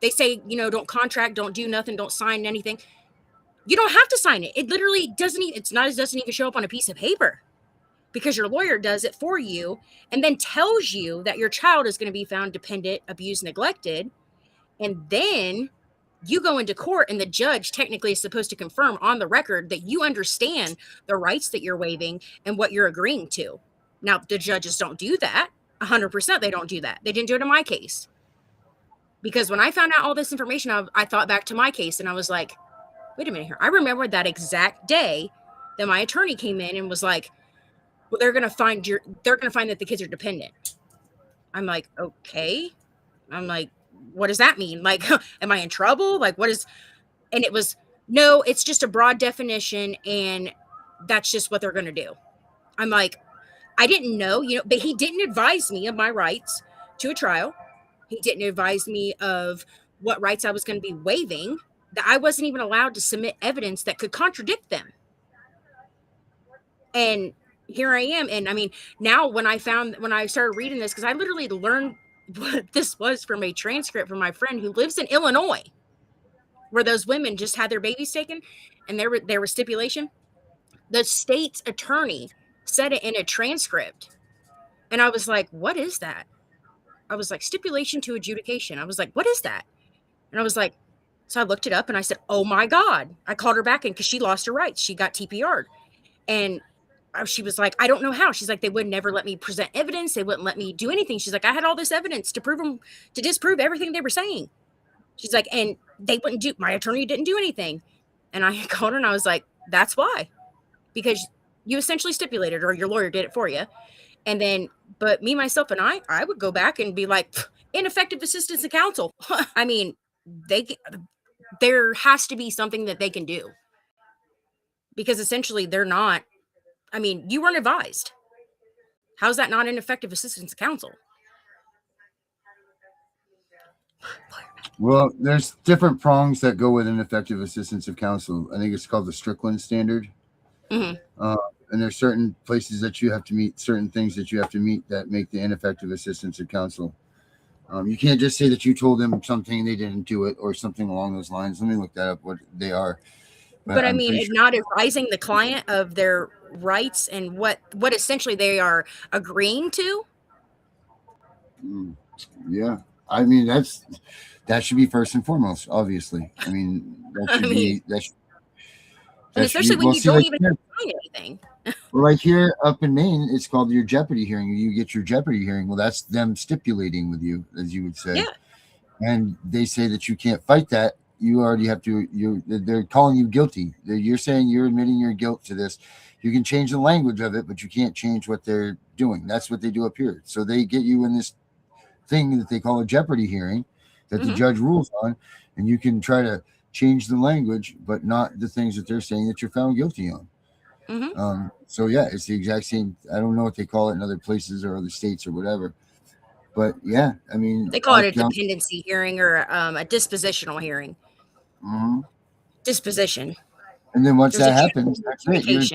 They say, don't contract, don't do nothing, don't sign anything. You don't have to sign it. It literally doesn't even show up on a piece of paper, because your lawyer does it for you and then tells you that your child is going to be found dependent, abused, neglected. And then you go into court, and the judge technically is supposed to confirm on the record that you understand the rights that you're waiving and what you're agreeing to. Now, the judges don't do that. 100% they don't do that. They didn't do it in my case. Because when I found out all this information, I thought back to my case, and I was like, wait a minute here. I remember that exact day that my attorney came in and was like, well, they're going to find that the kids are dependent. I'm like, okay. I'm like, what does that mean? Like, am I in trouble? Like, what is, and it was, no, it's just a broad definition, and that's just what they're going to do. I'm like, I didn't know, but he didn't advise me of my rights to a trial. He didn't advise me of what rights I was going to be waiving, that I wasn't even allowed to submit evidence that could contradict them. And here I am. And I mean, now when I started reading this, because I literally learned what this was from a transcript from my friend who lives in Illinois, where those women just had their babies taken, and there was stipulation. The state's attorney said it in a transcript. And I was like, what is that? I was like, stipulation to adjudication. I was like, what is that? And I was like, so I looked it up, and I said, oh my God. I called her back in because she lost her rights. She got TPR'd. And she was like, I don't know how. She's like, they would never let me present evidence. They wouldn't let me do anything. She's like, I had all this evidence to disprove everything they were saying. She's like, and my attorney didn't do anything. And I called her, and I was like, that's why. Because you essentially stipulated, or your lawyer did it for you. And then, but me, myself, and I would go back and be like, ineffective assistance of counsel. I mean, there has to be something that they can do. because essentially they're not, I mean, you weren't advised. How's that not ineffective assistance of counsel? Well, there's different prongs that go with ineffective assistance of counsel. I think it's called the Strickland standard. Mm-hmm. And there's certain places that you have to meet, certain things that you have to meet that make the ineffective assistance of counsel. You can't just say that you told them something and they didn't do it or something along those lines. Let me look that up, what they are. But I mean, it's not advising the client of their rights and what essentially they are agreeing to. Yeah. I mean, that should be first and foremost, obviously. I mean, that should be, and especially when you don't even sign anything. Well, like here up in Maine, it's called your jeopardy hearing. You get your jeopardy hearing. Well, that's them stipulating with you, as you would say. Yeah. And they say that you can't fight that. You already have to, they're calling you guilty. You're saying you're admitting your guilt to this. You can change the language of it, but you can't change what they're doing. That's what they do up here. So they get you in this thing that they call a jeopardy hearing that the judge rules on, and you can try to change the language, but not the things that they're saying that you're found guilty on. So yeah, it's the exact same. I don't know what they call it in other places or other states or whatever, but yeah, I mean, they call it a dependency hearing or a dispositional hearing. Disposition. And then once that happens, that's it.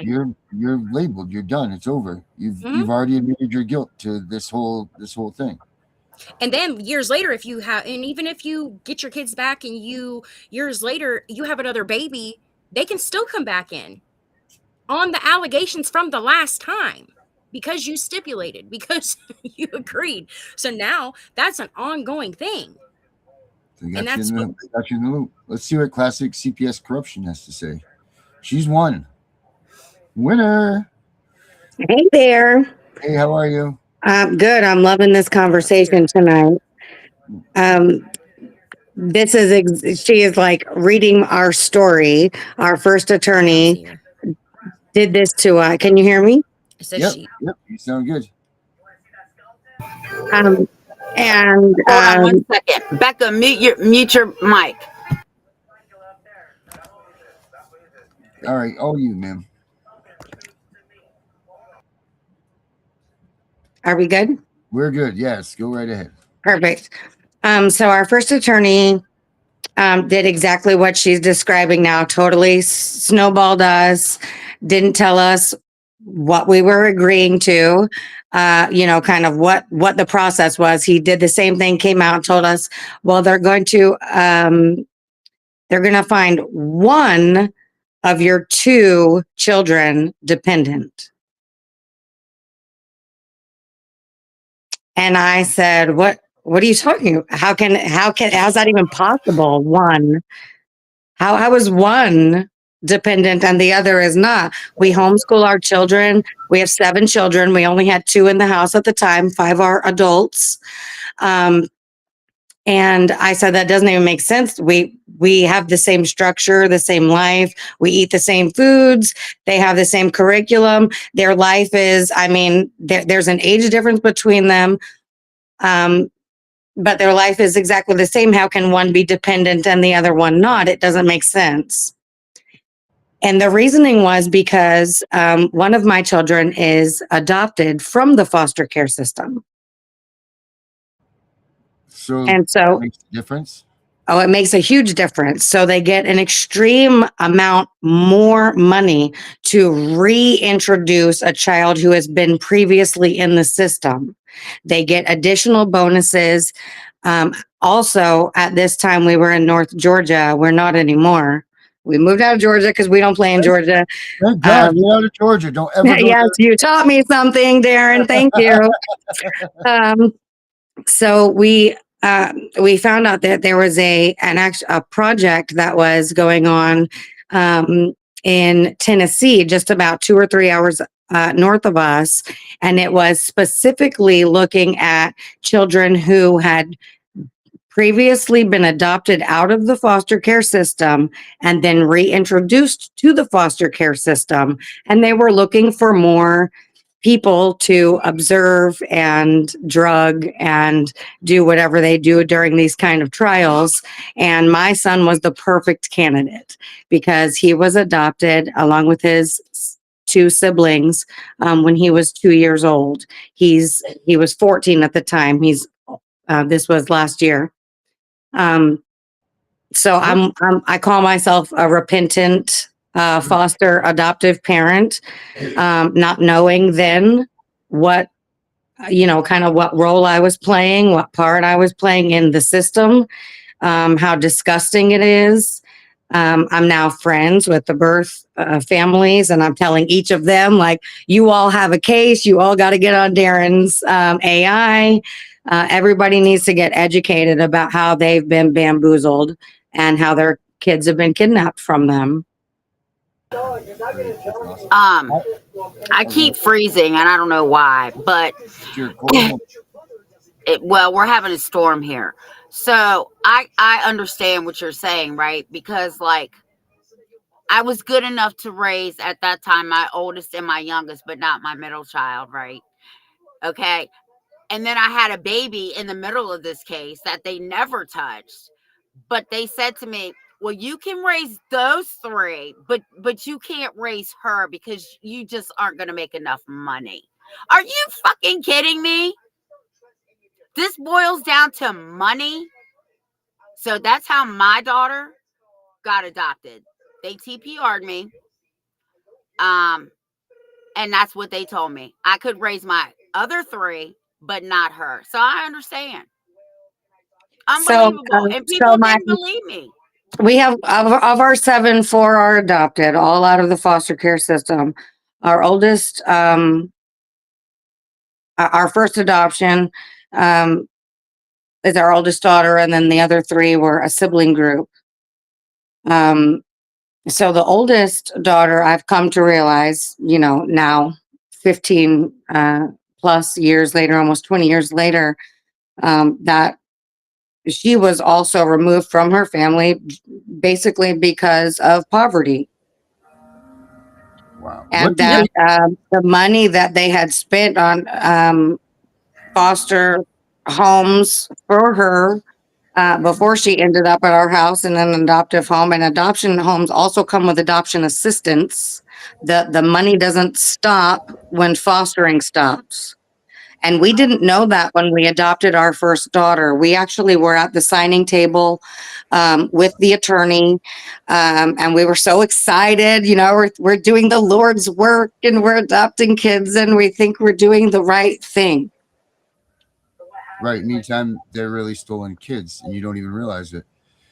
You're labeled. You're done. It's over. You've already admitted your guilt to this whole thing. And then years later, if you have, and even if you get your kids back and years later you have another baby, they can still come back in on the allegations from the last time because you stipulated, because you agreed. So now that's an ongoing thing. So got you in the loop. Let's see what classic CPS corruption has to say. She's won. Winner. Hey there. Hey, how are you? Good. I'm loving this conversation tonight. She is like reading our story. Our first attorney did this to can you hear me? Yep, you sound good. And hold on 1 second. Becca, mute your mic. All right, all you, ma'am. Are we good? We're good. Yes, go right ahead. Perfect. So our first attorney did exactly what she's describing now. Totally snowballed us. Didn't tell us what we were agreeing to. Kind of what the process was. He did the same thing. Came out and told us, well, they're going to find one of your two children dependent. And I said, what are you talking about? How's that even possible? One, how is one dependent and the other is not? We homeschool our children. We have 7 children. We only had 2 in the house at the time. 5 are adults. And I said, that doesn't even make sense. We have the same structure, the same life. We eat the same foods. They have the same curriculum. Their life is, there's an age difference between them. But their life is exactly the same. How can one be dependent and the other one not? It doesn't make sense. And the reasoning was because one of my children is adopted from the foster care system. So it makes a difference? Oh, it makes a huge difference. So they get an extreme amount more money to reintroduce a child who has been previously in the system. They get additional bonuses. Also, at this time, we were in North Georgia. We're not anymore. We moved out of Georgia because we don't play in Georgia. Thank God, get out of Georgia. Don't ever go yes, you taught me something, Darren. Thank you. So we found out that there was a project that was going on in Tennessee, just about 2 or 3 hours north of us, and it was specifically looking at children who had previously been adopted out of the foster care system and then reintroduced to the foster care system, and they were looking for more people to observe and drug and do whatever they do during these kind of trials. And my son was the perfect candidate because he was adopted along with his two siblings when he was 2 years old. He was 14 at the time. This was last year. So I call myself a repentant foster adoptive parent, not knowing then what, kind of what role I was playing, what part I was playing in the system, how disgusting it is. I'm now friends with the birth families, and I'm telling each of them, like, you all have a case. You all got to get on Darren's AI. Everybody needs to get educated about how they've been bamboozled and how their kids have been kidnapped from them. I keep freezing, and I don't know why, but well, we're having a storm here. So I understand what you're saying, right? Because, like, I was good enough to raise at that time my oldest and my youngest, but not my middle child, right? Okay. And then I had a baby in the middle of this case that they never touched. But they said to me, well, you can raise those three, but you can't raise her because you just aren't going to make enough money. Are you fucking kidding me? This boils down to money. So that's how my daughter got adopted. They TPR'd me. And that's what they told me. I could raise my other three, but not her. So I understand. Unbelievable. And people didn't believe me. We have, of our 7, 4 are adopted, all out of the foster care system. Our oldest, our first adoption is our oldest daughter, and then the other 3 were a sibling group. So the oldest daughter, I've come to realize, now 15 plus years later, almost 20 years later, that she was also removed from her family basically because of poverty. Wow. And that the money that they had spent on foster homes for her before she ended up at our house in an adoptive home, and adoption homes also come with adoption assistance. The money doesn't stop when fostering stops. And we didn't know that when we adopted our first daughter. We actually were at the signing table with the attorney, and we were so excited. We're doing the Lord's work, and we're adopting kids, and we think we're doing the right thing. Right. Meantime, they're really stolen kids, and you don't even realize it.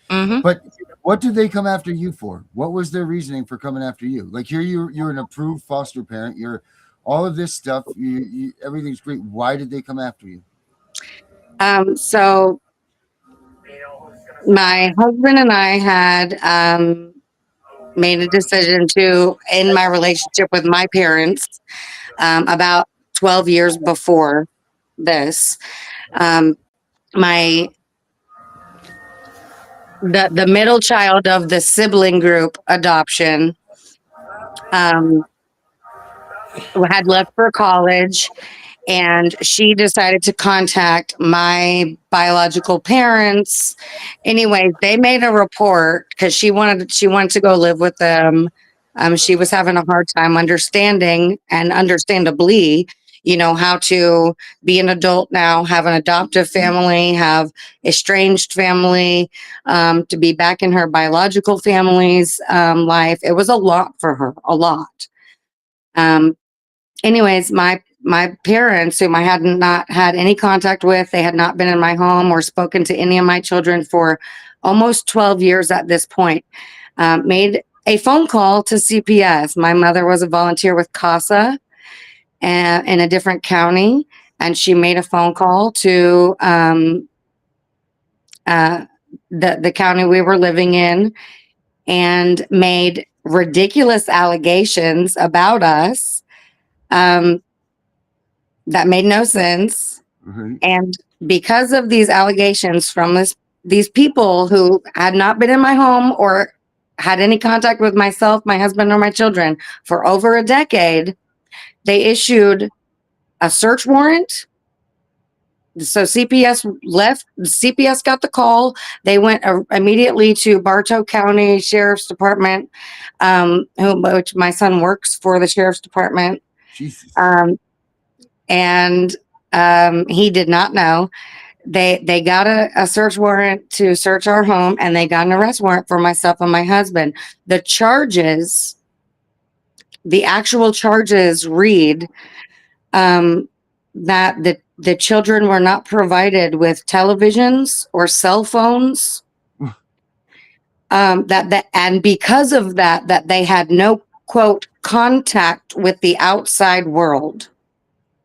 Mm-hmm. But what did they come after you for? What was their reasoning for coming after you? Like, here you're an approved foster parent. You're all of this stuff. Everything's great. Why did they come after you? So my husband and I had made a decision to end my relationship with my parents about 12 years before this. The middle child of the sibling group adoption had left for college, and she decided to contact my biological parents. Anyways, they made a report because she wanted to go live with them. She was having a hard time understanding, and understandably, how to be an adult now, have an adoptive family, have estranged family, to be back in her biological family's life. It was a lot for her, a lot. Anyways, my parents, whom I had not had any contact with, they had not been in my home or spoken to any of my children for almost 12 years at this point, made a phone call to CPS. My mother was a volunteer with CASA in a different county, and she made a phone call to the county we were living in and made ridiculous allegations about us that made no sense. Mm-hmm. And because of these allegations from these people who had not been in my home or had any contact with myself, my husband, or my children for over a decade, they issued a search warrant. So CPS left. CPS got the call. They went immediately to Bartow County Sheriff's Department, which my son works for the Sheriff's Department. Jesus. And he did not know. They got a search warrant to search our home, and they got an arrest warrant for myself and my husband. The charges, the actual charges read that the children were not provided with televisions or cell phones. And because of that they had no, quote, contact with the outside world.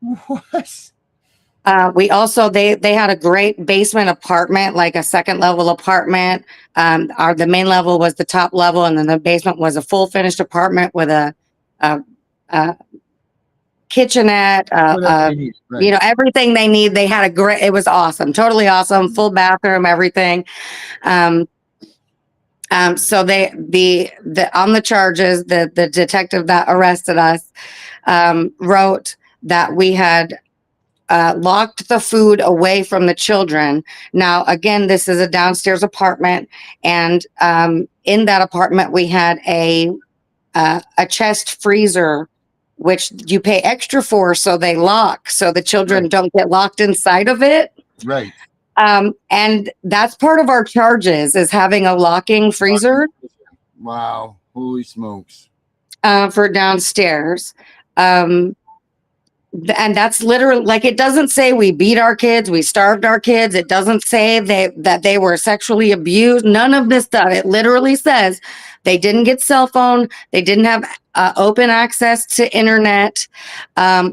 What? We also, they had a great basement apartment, like a second level apartment. The main level was the top level, and then the basement was a full finished apartment with a kitchenette, Whatever they need, right. you know, everything they need. They had it was awesome, totally awesome, full bathroom, everything. So on the charges, the detective that arrested us wrote that we had locked the food away from the children. Now, again, this is a downstairs apartment, and in that apartment we had a chest freezer, which you pay extra for, so they lock, so the children Right. don't get locked inside of it. Right. And that's part of our charges, is having a locking freezer. Wow. Holy smokes. For downstairs. And that's literally, like, it doesn't say we beat our kids, we starved our kids. It doesn't say that they were sexually abused. None of this stuff. It literally says they didn't get cell phone. They didn't have open access to internet,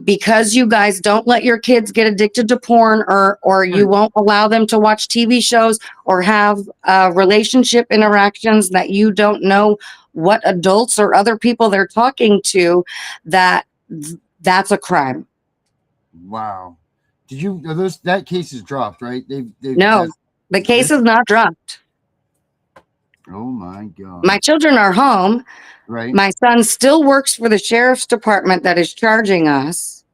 because you guys don't let your kids get addicted to porn, or you won't allow them to watch TV shows or have relationship interactions that you don't know what adults or other people they're talking to. That's a crime. Wow. That case is dropped, right? No, the case is not dropped. Oh my God. My children are home. Right. My son still works for the sheriff's department that is charging us.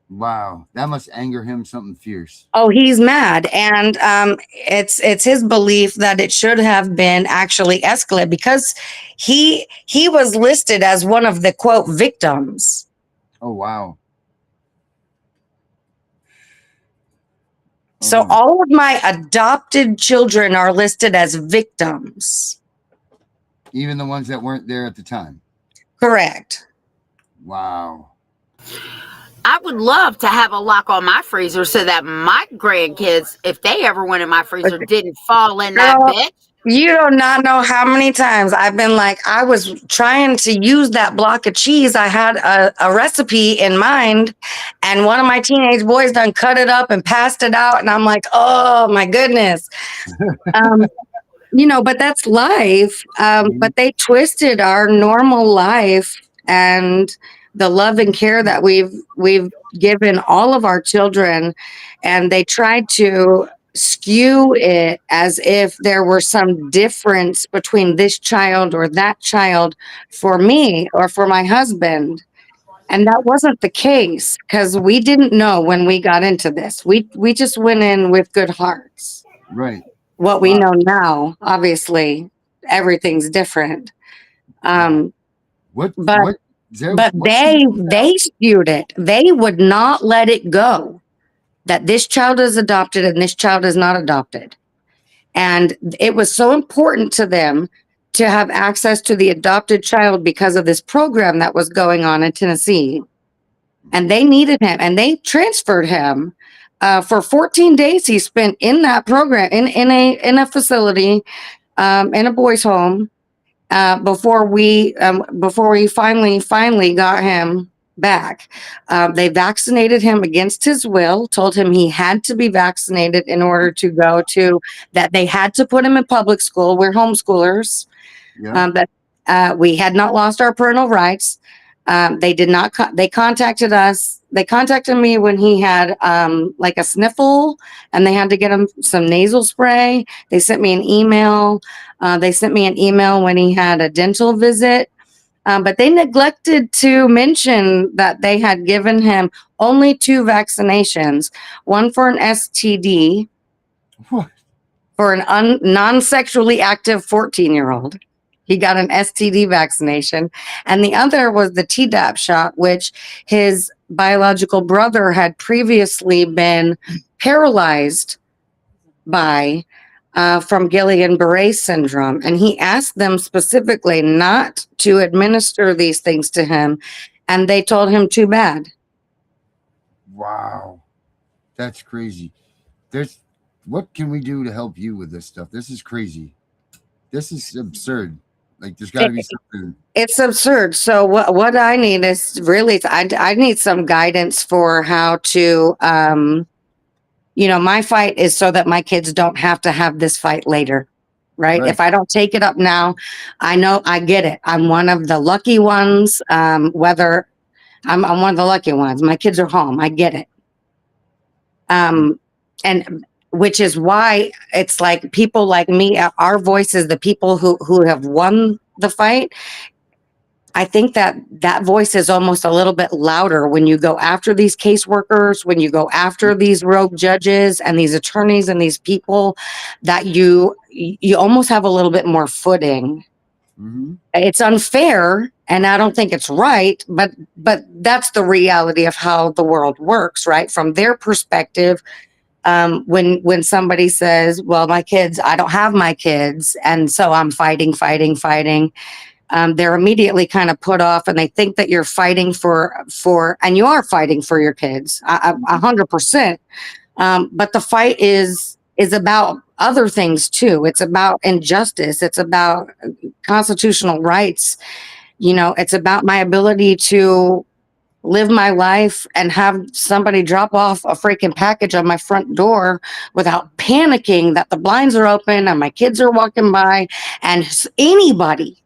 Wow. That must anger him something fierce. Oh, he's mad. And it's his belief that it should have been actually escalated, because he was listed as one of the, quote, victims. Oh, wow. So all of my adopted children are listed as victims. Even the ones that weren't there at the time. Correct. Wow. I would love to have a lock on my freezer so that my grandkids, if they ever went in my freezer, didn't fall in that Girl, bitch. You do not know how many times I've been like, I was trying to use that block of cheese. I had a recipe in mind, and one of my teenage boys done cut it up and passed it out. And I'm like, oh my goodness. But that's life. But they twisted our normal life and the love and care that we've given all of our children. And they tried to skew it as if there were some difference between this child or that child for me or for my husband. And that wasn't the case, because we didn't know when we got into this. We just went in with good hearts. Right. What we know now, obviously, everything's different. But they skewed it. They would not let it go that this child is adopted and this child is not adopted. And it was so important to them to have access to the adopted child because of this program that was going on in Tennessee. And they needed him, and they transferred him. For 14 days he spent in that program, in a facility, in a boys' home, before we finally got him back. They vaccinated him against his will, told him he had to be vaccinated in order to go to that. They had to put him in public school. We're homeschoolers. Yeah. But we had not lost our parental rights. They did not. They contacted us. They contacted me when he had like a sniffle, and they had to get him some nasal spray. They sent me an email. When he had a dental visit. But they neglected to mention that they had given him only 2 vaccinations, one for an STD What? for an non-sexually active 14-year-old. He got an STD vaccination. And the other was the Tdap shot, which his biological brother had previously been paralyzed by from Guillain-Barré syndrome. And he asked them specifically not to administer these things to him. And they told him too bad. Wow. That's crazy. What can we do to help you with this stuff? This is crazy. This is absurd. Like, there's got to be something. It's absurd. So what I need is really, I need some guidance for how to, my fight is so that my kids don't have to have this fight later. Right? If I don't take it up now, I know I get it. I'm one of the lucky ones. Whether I'm one of the lucky ones, my kids are home. I get it. And which is why it's like people like me, our voices, the people who have won the fight. I think that voice is almost a little bit louder when you go after these caseworkers, when you go after these rogue judges and these attorneys and these people, that you almost have a little bit more footing. Mm-hmm. It's unfair, and I don't think it's right, but that's the reality of how the world works, right? From their perspective, when somebody says, well, my kids, I don't have my kids, and so I'm fighting, they're immediately kind of put off, and they think that you're fighting for, and you are fighting for your kids, 100%. But the fight is about other things too. It's about injustice. It's about constitutional rights. It's about my ability to live my life and have somebody drop off a freaking package on my front door without panicking that the blinds are open and my kids are walking by, and anybody,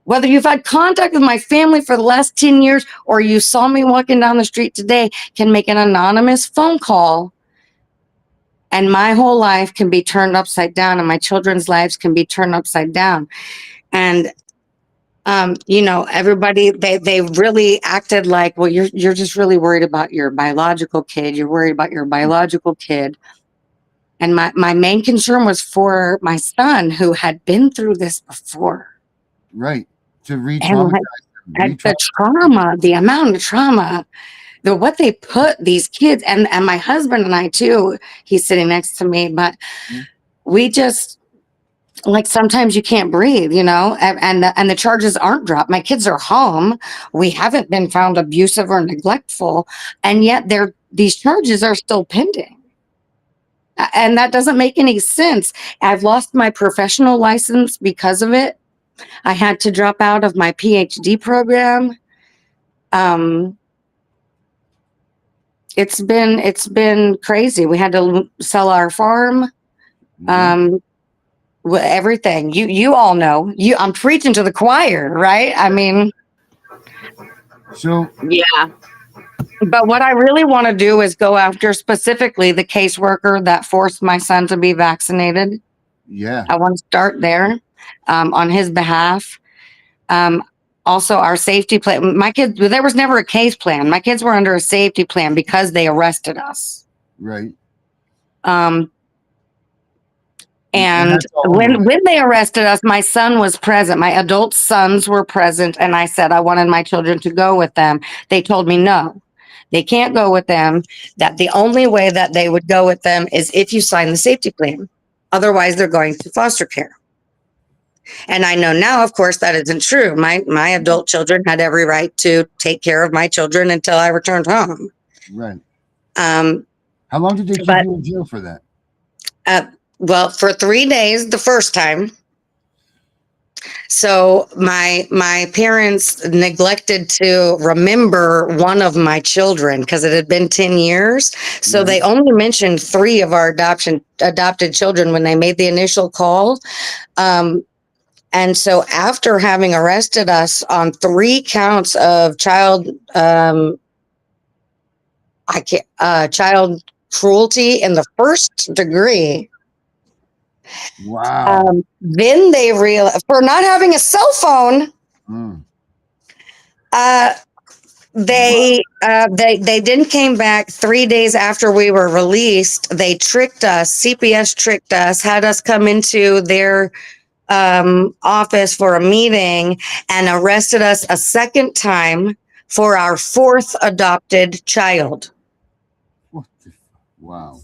whether you've had contact with my family for the last 10 years or you saw me walking down the street today, can make an anonymous phone call, and my whole life can be turned upside down, and my children's lives can be turned upside down. And everybody, they really acted like, well, you're just really worried about your biological kid. You're worried about your biological kid. And my main concern was for my son, who had been through this before. Right. To re-traumatize them. The trauma, the amount of trauma, what they put these kids, and my husband and I too, he's sitting next to me, but we just, like, sometimes you can't breathe, and the charges aren't dropped. My kids are home. We haven't been found abusive or neglectful, and yet these charges are still pending. And that doesn't make any sense. I've lost my professional license because of it. I had to drop out of my PhD program. It's been crazy. We had to sell our farm. Everything. You all know. I'm preaching to the choir, right? I mean, so yeah. But what I really want to do is go after specifically the caseworker that forced my son to be vaccinated. Yeah. I want to start there on his behalf. Also, our safety plan. My kids, there was never a case plan. My kids were under a safety plan because they arrested us. Right. And when they arrested us, my son was present. My adult sons were present. And I said I wanted my children to go with them. They told me no, they can't go with them. That the only way that they would go with them is if you sign the safety plan. Otherwise, they're going to foster care. And I know now, of course, that isn't true. My adult children had every right to take care of my children until I returned home. Right. How long did they keep you in jail for that? Well, for 3 days the first time. So my parents neglected to remember one of my children because it had been 10 years. So they only mentioned 3 of our adopted children when they made the initial call. And so after having arrested us on 3 counts of child cruelty in the first degree. Wow. Then they realized, for not having a cell phone, They didn't came back 3 days after we were released. They tricked us. CPS tricked us, had us come into their office for a meeting and arrested us a second time for our fourth adopted child. What the? Wow.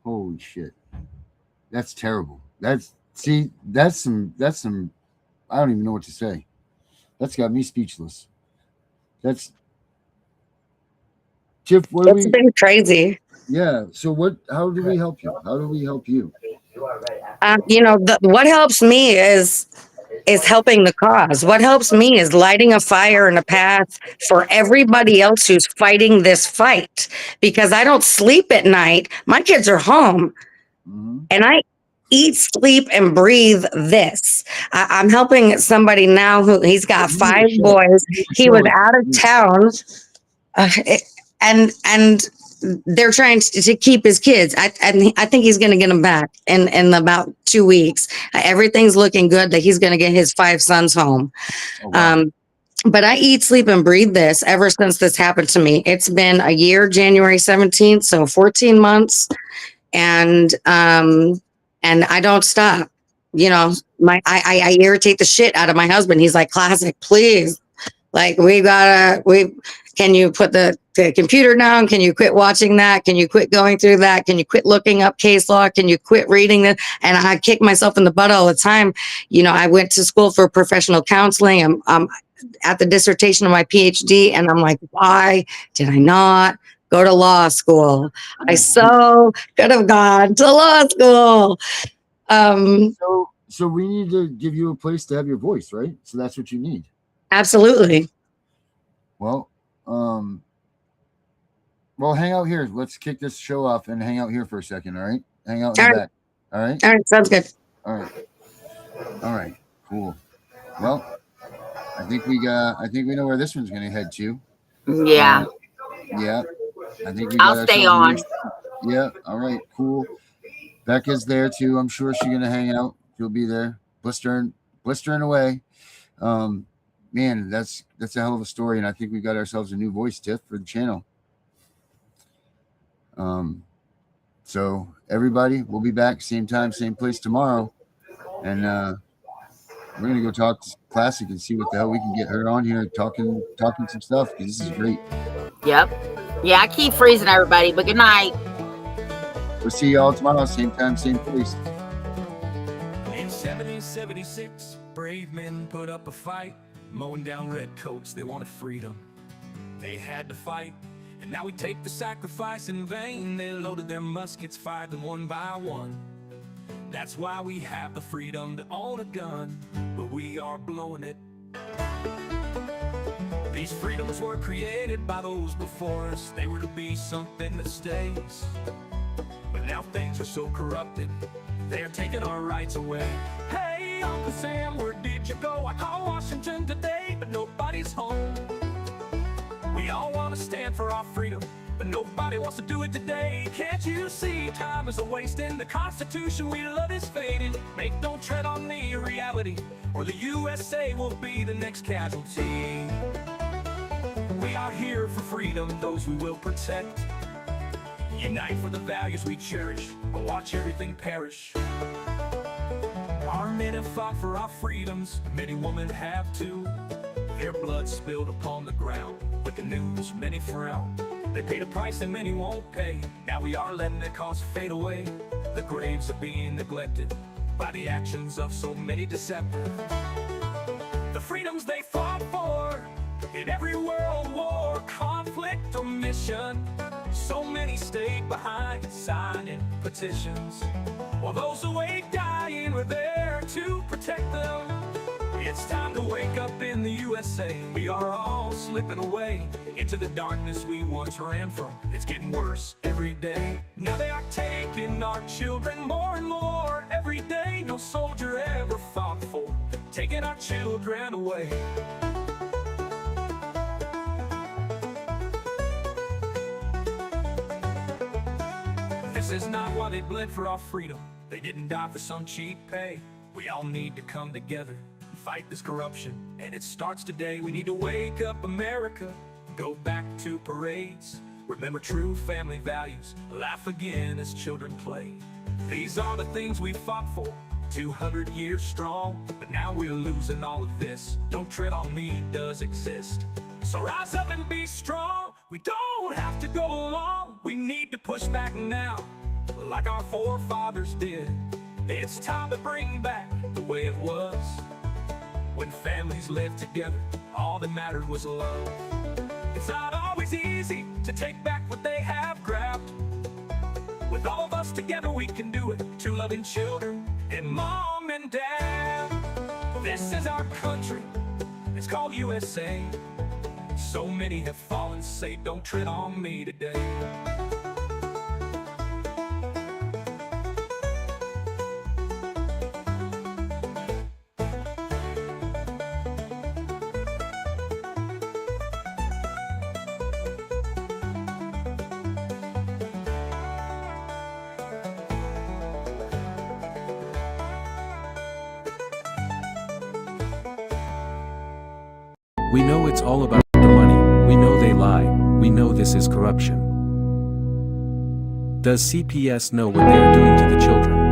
Holy shit. That's terrible. That's some. I don't even know what to say. That's got me speechless. That's Chip. It's been crazy. Yeah. So how do we help you? How do we help you? What helps me is helping the cause. What helps me is lighting a fire and a path for everybody else who's fighting this fight, because I don't sleep at night. My kids are home, and I eat, sleep, and breathe this. I'm helping somebody now who he's got 5 boys. He was out of town, and they're trying to keep his kids. I think he's going to get them back in about 2 weeks. Everything's looking good that he's going to get his 5 sons home. Oh, wow. But I eat, sleep, and breathe this ever since this happened to me. It's been a year, January 17th, so 14 months. And I don't stop. I irritate the shit out of my husband. He's like, classic, please. Like, can you put the computer down? Can you quit watching that? Can you quit going through that? Can you quit looking up case law? Can you quit reading that? And I kick myself in the butt all the time. I went to school for professional counseling. I'm at the dissertation of my PhD, and I'm like, why did I not go to law school? I so could have gone to law school. So we need to give you a place to have your voice, right? So that's what you need. Absolutely. Well, hang out here. Let's kick this show off and hang out here for a second. All right. Hang out in the back. All right. All right. Sounds good. All right. Cool. Well, I think we know where this one's going to head to. Yeah. Yeah. I think I'll stay on. Yeah. All right. Cool. Becca's there too. I'm sure she's going to hang out. She'll be there. Blistering away. Man, that's a hell of a story, and I think we got ourselves a new voice, Tiff, for the channel. So everybody, we'll be back same time, same place tomorrow, and we're gonna go talk to Classic and see what the hell we can get her on here talking some stuff, because this is great. Yep. Yeah, I keep freezing everybody, but good night. We'll see y'all tomorrow, same time, same place. In 1776, brave men put up a fight. Mowing down redcoats, they wanted freedom. They had to fight, and now we take the sacrifice in vain. They loaded their muskets, fired them one by one. That's why we have the freedom to own a gun, but we are blowing it. These freedoms were created by those before us. They were to be something that stays. But now things are so corrupted, they're taking our rights away. Hey, Uncle Sam, where did you go? I called Washington today, but nobody's home. We all want to stand for our freedom, but nobody wants to do it today. Can't you see time is a waste and the Constitution we love is fading? Make no tread on the reality, or the USA will be the next casualty. We are here for freedom, those we will protect. Unite for the values we cherish, but watch everything perish. Our men have fought for our freedoms, many women have too. Their blood spilled upon the ground, with the news many frown. They paid a price that many won't pay, now we are letting their cause fade away. The graves are being neglected by the actions of so many deceptive. The freedoms they fought for in every world war, conflict or mission, so many stayed behind signing petitions, while those away dying were there to protect them. It's time to wake up in the USA. We are all slipping away into the darkness we once ran from. It's getting worse every day. Now they are taking our children more and more every day. No soldier ever fought for taking our children away. This is not why they bled for our freedom. They didn't die for some cheap pay. We all need to come together, fight this corruption, and it starts today. We need to wake up America, go back to parades, remember true family values, laugh again as children play. These are the things we fought for, 200 years strong, but now we're losing all of this. Don't tread on me does exist. So rise up and be strong. We don't have to go along. We need to push back now, like our forefathers did. It's time to bring back the way it was, when families lived together, all that mattered was love. It's not always easy to take back what they have grabbed. With all of us together we can do it, two loving children and mom and dad. This is our country, it's called USA. So many have fallen, say don't tread on me today. We know it's all about the money, we know they lie, we know this is corruption. Does CPS know what they are doing to the children?